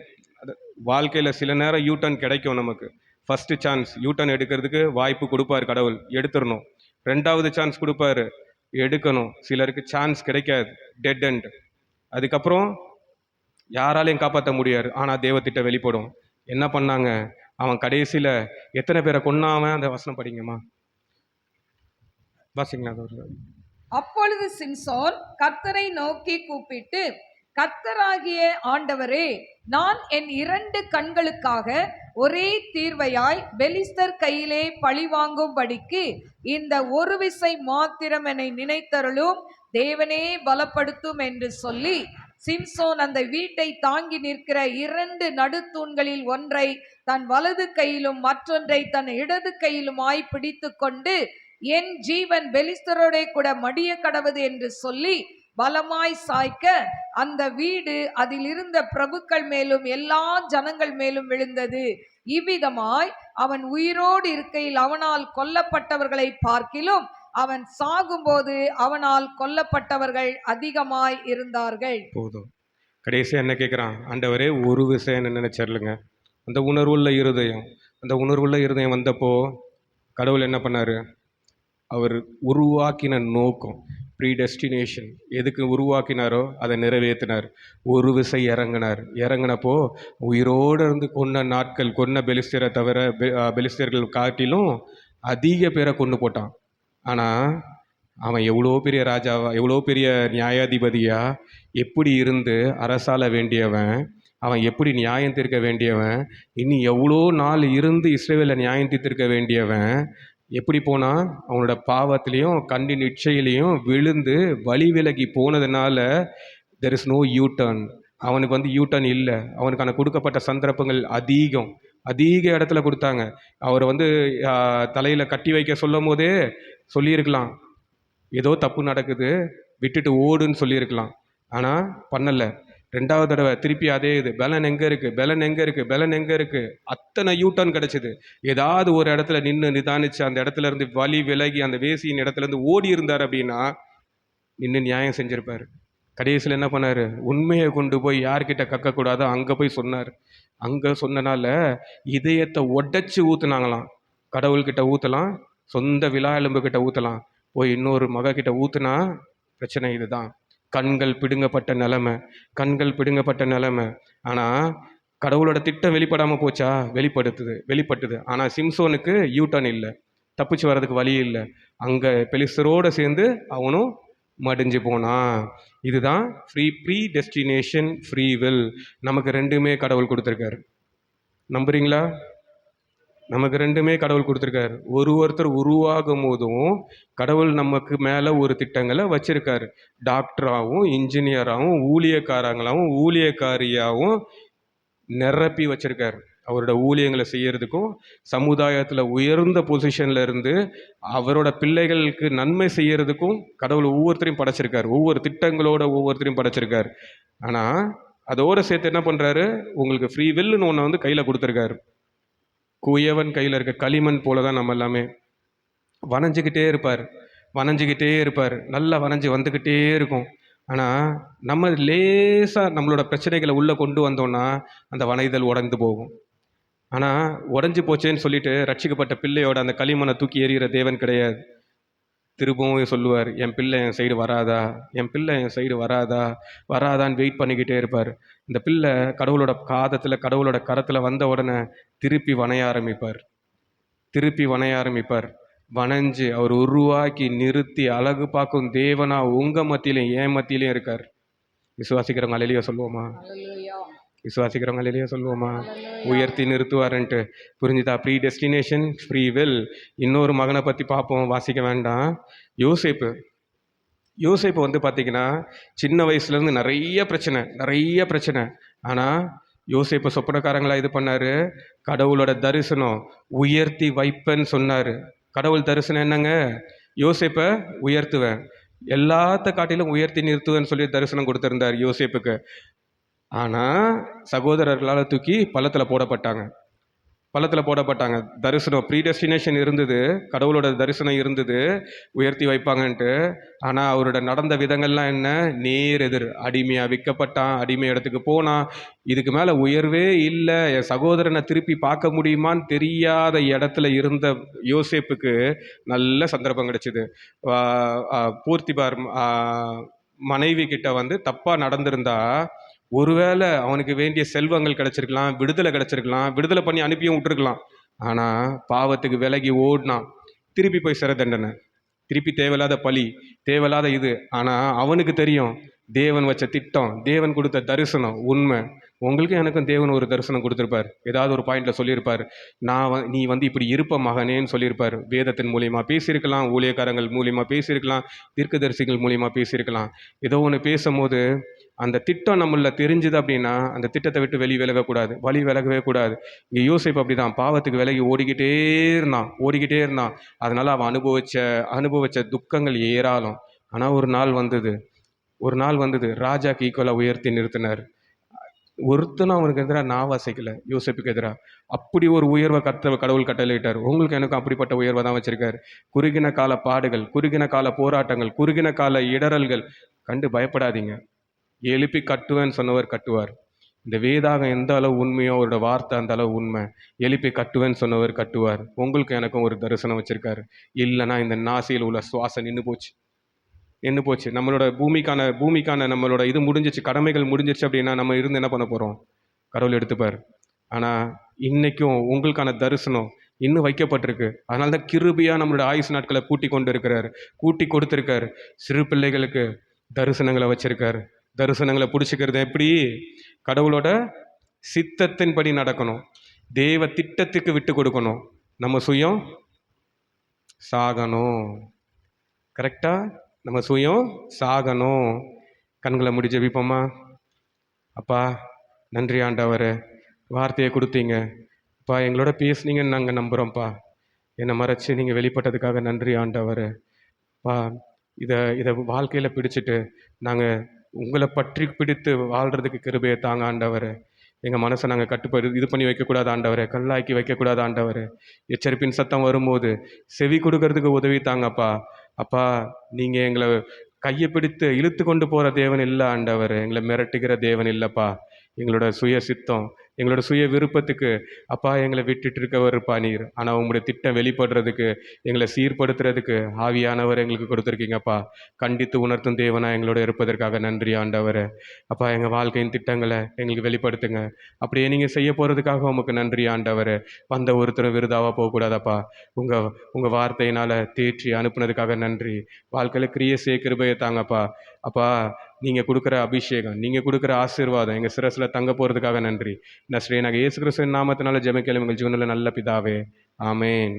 வாழ்க்கையில் சில நேரம் யூட்டர்ன் கிடைக்கும் நமக்கு. ஃபஸ்ட்டு சான்ஸ் யூட்டர்ன் எடுக்கிறதுக்கு வாய்ப்பு கொடுப்பார் கடவுள், எடுத்துடணும். 2வது சான்ஸ் கொடுப்பாரு, எடுக்கணும். சிலருக்கு சான்ஸ் கிடைக்காது, டெட் அண்ட். அதுக்கப்புறம் யாராலையும் காப்பாற்ற முடியாது. ஆனால் தேவ திட்டம் வெளிப்படும். என்ன பண்ணாங்க? அவன் கடைசியில் எத்தனை பேரை கொன்னாம? அந்த வசனம் படிங்கம்மா, வாசிங்களா? அப்பொழுது சிம்சோன் கர்த்தரை நோக்கி கூப்பிட்டு, கர்த்தராகிய ஆண்டவரே, நான் என் 2 கண்களுக்காக ஒரே தீர்வையாய் பெலிஸ்தர் கையிலே பழிவாங்கும்படிக்கு இந்த ஒரு விசை மாத்திரம் என்னை நினைத்தருளும், தேவனே பலப்படுத்தும் என்று சொல்லி சிம்சோன் அந்த வீட்டை தாங்கி நிற்கிற 2 நடுத்தூண்களில் ஒன்றை தன் வலது கையிலும் மற்றொன்றை தன் இடது கையிலுமாய் பிடித்து கொண்டு, என் ஜீவன் பெலிஸ்தரோட கூட மடிய கடவுது என்று சொல்லி பலமாய் சாய்க்க அந்த வீடு அதில் இருந்த பிரபுக்கள் மேலும் எல்லா ஜனங்கள் மேலும் விழுந்தது. இவ்விதமாய் அவன் உயிரோடு இருக்கையில் அவனால் கொல்லப்பட்டவர்களை பார்க்கிலும் அவன் சாகும்போது அவனால் கொல்லப்பட்டவர்கள் அதிகமாய் இருந்தார்கள். போதும். கடைசியா என்ன கேட்குறான்? ஆண்டவரே, ஒரு விஷயம் நினைச்சிடலுங்க. அந்த உணர்வுள்ள இருதயம் வந்தப்போ கடவுள் என்ன பண்ணாரு? அவர் உருவாக்கின நோக்கம், ப்ரீடெஸ்டினேஷன், எதுக்கு உருவாக்கினாரோ அதை நிறைவேற்றினார். ஒரு விசை இறங்கினப்போ உயிரோடு இருந்து கொன்ன பெலிஸ்தியரை தவிர பெலிஸ்தியர்கள் காட்டிலும் அதிக பேரை கொண்டு போட்டான். ஆனால் அவன் எவ்வளோ பெரிய ராஜாவா, எவ்வளோ பெரிய நியாயாதிபதியா, எப்படி இருந்து அரசாள வேண்டியவன், அவன் எப்படி நியாயம் தீர்க்க வேண்டியவன், இன்னும் எவ்வளோ நாள் இருந்து இஸ்ரேலில் நியாயம் தீர்த்திருக்க வேண்டியவன், எப்படி போனால் அவனோட பாவத்திலையும் கண்ணின் இச்சையிலையும் விழுந்து வழி விலகி போனதுனால தெர் இஸ் நோ யூட்டர்ன். அவனுக்கு யூட்டர்ன் இல்லை. அவனுக்கான கொடுக்கப்பட்ட சந்தர்ப்பங்கள் அதிகம். அதிக இடத்துல கொடுத்தாங்க. அவரை வந்து தலையில் கட்டி வைக்க சொல்லும் போதே சொல்லியிருக்கலாம், ஏதோ தப்பு நடக்குது, விட்டுட்டு ஓடுன்னு சொல்லியிருக்கலாம். ஆனால் பண்ணலை. ரெண்டாவது தடவை திருப்பி அதே இது, பெலன் எங்கே இருக்குது, பெலன் எங்கே இருக்குது, பெலன் எங்கே இருக்குது, அத்தனை யூட்டர்ன் கிடச்சிது. ஏதாவது ஒரு இடத்துல நின்று நிதானிச்சு அந்த இடத்துல இருந்து வலி விலகி அந்த வேசியின் இடத்துல இருந்து ஓடி இருந்தார் அப்படின்னா நின்று நியாயம் செஞ்சிருப்பார். கடைசியில் என்ன பண்ணார், உண்மையை கொண்டு போய் யார்கிட்ட கக்கக்கூடாதோ அங்கே போய் சொன்னார். அங்கே சொன்னனால இதயத்தை உடைச்சி ஊற்றுனாங்களாம். கடவுள்கிட்ட ஊற்றலாம், சொந்த விழா எலும்புக்கிட்ட ஊற்றலாம், போய் இன்னொரு மகக்கிட்ட ஊற்றுனா பிரச்சனை இதுதான். கண்கள் பிடுங்கப்பட்ட நிலைமை, கண்கள் பிடுங்கப்பட்ட நிலைமை. ஆனால் கடவுளோட திட்டம் வெளிப்படாமல் போச்சா, வெளிப்பட்டுது. ஆனால் சிம்சோனுக்கு யூட்டர்ன் இல்லை, தப்பிச்சு வர்றதுக்கு வழி இல்லை. அங்கே பெலிஸ்தரோடு சேர்ந்து அவனும் மடிஞ்சு போனான். இதுதான் ப்ரீ டெஸ்டினேஷன், ஃப்ரீ வில். நமக்கு ரெண்டுமே கடவுள் கொடுத்துருக்காரு. நம்புறீங்களா? நமக்கு ரெண்டுமே கடவுள் கொடுத்துருக்காரு. ஒருத்தர் உருவாகும் போதும் கடவுள் நமக்கு மேலே ஒரு திட்டங்களை வச்சிருக்காரு. டாக்டராகவும், இன்ஜினியராகவும், ஊழியக்காரங்களாகவும், ஊழியக்காரியாகவும் நிரப்பி வச்சிருக்காரு. அவரோட ஊழியங்களை செய்யறதுக்கும், சமுதாயத்தில் உயர்ந்த பொசிஷன்ல இருந்து அவரோட பிள்ளைகளுக்கு நன்மை செய்யறதுக்கும் கடவுள் ஒவ்வொருத்தரையும் படைச்சிருக்காரு. ஒவ்வொரு திட்டங்களோட ஒவ்வொருத்தரையும் படைச்சிருக்காரு. ஆனால் அதோட சேர்த்து என்ன பண்ணுறாரு, உங்களுக்கு ஃப்ரீ வில்லுன்னு ஒன்று வந்து கையில் கொடுத்துருக்காரு. குயவன் கையில் இருக்க களிமண் போல தான் நம்ம எல்லாமே. வனைஞ்சிக்கிட்டே இருப்பார், நல்லா வனைஞ்சி வந்துக்கிட்டே இருக்கும். ஆனால் நம்ம லேசாக நம்மளோட பிரச்சனைகளை உள்ளே கொண்டு வந்தோன்னா அந்த வனைதல் உடைந்து போகும். ஆனால் உடஞ்சி போச்சேன்னு சொல்லிட்டு ரட்சிக்கப்பட்ட பிள்ளையோட அந்த களிமண்ணை தூக்கி எறிகிற தேவன் கிடையாது. திரும்பவும் சொல்லுவார், என் பிள்ளை என் சைடு வராதா, என் பிள்ளை என் சைடு வராதான்னு வெயிட் பண்ணிக்கிட்டே இருப்பார். இந்த பிள்ளை கடவுளோட காதத்தில், கடவுளோட கரத்தில் வந்த உடனே திருப்பி வணைய ஆரம்பிப்பார். வணைஞ்சு அவர் உருவாக்கி நிறுத்தி அழகு பார்க்கும் தேவனா உங்கள் மத்தியிலையும் என் மத்தியிலையும் இருக்கார். விசுவாசிக்கிறவங்க அல்லேலூயா சொல்லுவோமா? விசுவாசிக்கிறவங்க அல்லேலூயா சொல்லுவோமா? உயர்த்தி நிறுத்துவாருன்ட்டு. புரிஞ்சுதா? Predestination, free will. இன்னொரு மகனை பற்றி பார்ப்போம், வாசிக்க வேண்டாம். யோசேப்பு வந்து பார்த்தீங்கன்னா சின்ன வயசுலேருந்து நிறைய பிரச்சனை. ஆனால் யோசேப்பு சொப்பனக்காரங்களா இது பண்ணார். கடவுளோட தரிசனம் உயர்த்தி வைப்பேன்னு சொன்னார். கடவுள் தரிசனம் என்னங்க? யோசேப்பை உயர்த்துவேன், எல்லாத்த காட்டிலும் உயர்த்தி நிறுத்துவேன்னு சொல்லி தரிசனம் கொடுத்துருந்தார் யோசேப்புக்கு. ஆனால் சகோதரர்களால் தூக்கி பள்ளத்தில் போடப்பட்டாங்க. தரிசனம் ப்ரீடெஸ்டினேஷன் இருந்தது, கடவுளோட தரிசனம் இருந்தது உயர்த்தி வைப்பாங்கன்ட்டு. ஆனால் அவரோட நடந்த விதங்கள்லாம் என்ன? நேர் எதிர். அடிமையாக விற்கப்பட்டான், அடிமை இடத்துக்கு போனான். இதுக்கு மேலே உயர்வே இல்லை. என் சகோதரனை திருப்பி பார்க்க முடியுமான்னு தெரியாத இடத்துல இருந்த யோசேப்புக்கு நல்ல சந்தர்ப்பம் கிடைச்சிது. பூர்த்திபார் மனைவி கிட்ட வந்து தப்பாக நடந்திருந்தா ஒருவேளை அவனுக்கு வேண்டிய செல்வங்கள் கிடைச்சிருக்கலாம், விடுதலை பண்ணி அனுப்பியும் விட்டுருக்கலாம். ஆனால் பாவத்துக்கு விலகி ஓடினான். திருப்பி போய் சிறை தண்டனை, திருப்பி தேவையில்லாத பழி, தேவையில்லாத இது. ஆனால் அவனுக்கு தெரியும் தேவன் வச்ச திட்டம், தேவன் கொடுத்த தரிசனம் உண்மை. உங்களுக்கும் எனக்கும் தேவன் ஒரு தரிசனம் கொடுத்துருப்பார். ஏதாவது ஒரு பாயிண்ட்ல சொல்லியிருப்பார், நீ வந்து இப்படி இருப்ப மகனேன்னு சொல்லியிருப்பார். வேதத்தின் மூலியமா பேசியிருக்கலாம், ஊழியக்காரங்கள் மூலியமா பேசியிருக்கலாம், தீர்க்கதரிசிகள் மூலியமா பேசியிருக்கலாம். ஏதோ ஒன்று பேசும்போது அந்த திட்டம் நம்மள தெரிஞ்சுது அப்படின்னா அந்த திட்டத்தை விட்டு வழி விலகவே கூடாது. இங்கே யோசேப்பு அப்படிதான் பாவத்துக்கு விலகி ஓடிக்கிட்டே இருந்தான். அதனால அவன் அனுபவிச்ச துக்கங்கள் ஏராளம். ஆனால் ஒரு நாள் வந்தது ராஜாக்கு ஈக்குவலாக உயர்த்தி நிறுத்தினார். ஒருத்தனும் அவனுக்கு எதிராக நாவாசைக்கல. யோசேப்புக்கு எதிராக அப்படி ஒரு உயர்வை கடவுள் கட்டளையிட்டார். உங்களுக்கு எனக்கும் அப்படிப்பட்ட உயர்வை தான் வச்சிருக்காரு. குறுகின கால பாடுகள், குறுகின கால போராட்டங்கள், குறுகின கால இடரல்கள் கண்டு பயப்படாதீங்க. எழுப்பி கட்டுவேன்னு சொன்னவர் கட்டுவார். இந்த வேதாகம் எந்த அளவு உண்மையோ அவரோட வார்த்தை அந்த அளவு உண்மை. எழுப்பி கட்டுவேன்னு சொன்னவர் கட்டுவார். உங்களுக்கு எனக்கும் ஒரு தரிசனம் வச்சிருக்காரு. இல்லைன்னா இந்த நாசியில் உள்ள சுவாசம் நின்று போச்சு. நம்மளோட பூமிக்கான நம்மளோட இது முடிஞ்சிச்சு, கடமைகள் முடிஞ்சிச்சு அப்படின்னா நம்ம இருந்து என்ன பண்ண போகிறோம்? கடவுள் எடுத்துப்பார். ஆனால் இன்னைக்கும் உங்களுக்கான தரிசனம் இன்னும் வைக்கப்பட்டிருக்கு. அதனால தான் கிருபையாக நம்மளோட ஆயுசு நாட்களை கூட்டி கொடுத்துருக்காரு. சிறு பிள்ளைகளுக்கு தரிசனங்களை வச்சிருக்காரு. தரிசனங்களை பிடிச்சிக்கிறது எப்படி? கடவுளோட சித்தத்தின்படி நடக்கணும், தேவ திட்டத்துக்கு விட்டு கொடுக்கணும். நம்ம சுயம் சாகணும். கரெக்டா? நம்ம சுயம் சாகணும். கண்களை முடி ஜெபிப்போமா? அப்பா, நன்றி ஆண்டவரே, வார்த்தையை கொடுத்தீங்க. அப்பா எங்களோட பேசுனீங்கன்னு நாங்கள் நம்புகிறோம்ப்பா. என்னை மறைச்சு நீங்கள் வெளிப்பட்டதுக்காக நன்றி ஆண்டவரே. அப்பா இதை இதை வாழ்க்கையில் பிடிச்சிட்டு நாங்கள் உங்களை பற்றி பிடித்து வாழ்கிறதுக்கு கிருபையை தாங்க ஆண்டவரே. எங்கள் மனசை நாங்கள் இது பண்ணி வைக்கக்கூடாது ஆண்டவரே, கல்லாக்கி வைக்கக்கூடாது ஆண்டவரே. எச்சரிப்பின் சத்தம் வரும்போது செவி கொடுக்கறதுக்கு உதவி தாங்கப்பா. அப்பா நீங்கள் எங்களை கையை பிடித்து இழுத்து கொண்டு போகிற தேவன் இல்லை ஆண்டவரே, எங்களை மிரட்டுகிற தேவன் இல்லைப்பா. எங்களோட சுய சித்தம், எங்களோட சுய விருப்பத்துக்கு அப்பா எங்களை விட்டுட்டு இருக்கவருப்பா நீர். ஆனால் உங்களுடைய திட்டம் வெளிப்படுறதுக்கு, எங்களை சீர்படுத்துறதுக்கு ஆவியானவர் எங்களுக்கு கொடுத்துருக்கீங்கப்பா. கண்டித்து உணர்த்தும் தேவனா எங்களோட இருப்பதற்காக நன்றி ஆண்டவரே. அப்பா எங்கள் வாழ்க்கையின் திட்டங்களை எங்களுக்கு வெளிப்படுத்துங்க. அப்படியே நீங்கள் செய்ய போகிறதுக்காக உமக்கு நன்றி ஆண்டவரே. வந்த ஒருத்தரும் விருதாவாக போகக்கூடாதப்பா. உங்கள் உங்கள் வார்த்தையினால் தேற்றி அனுப்புனதுக்காக நன்றி. வாழ்க்கையில் கிரியை செய்ய கிருபையை தாங்கப்பா. அப்பா நீங்கள் கொடுக்குற அபிஷேகம், நீங்கள் கொடுக்குற ஆசீர்வாதம் எங்கள் சிரசில் தங்க போகிறதுக்காக நன்றி. நஸ்ரீனாக இயேசு கிறிஸ்துவின் நாமத்தினால ஜெபம் கேளும் எங்கள் ஜீவனில் நல்ல பிதாவே. ஆமேன்.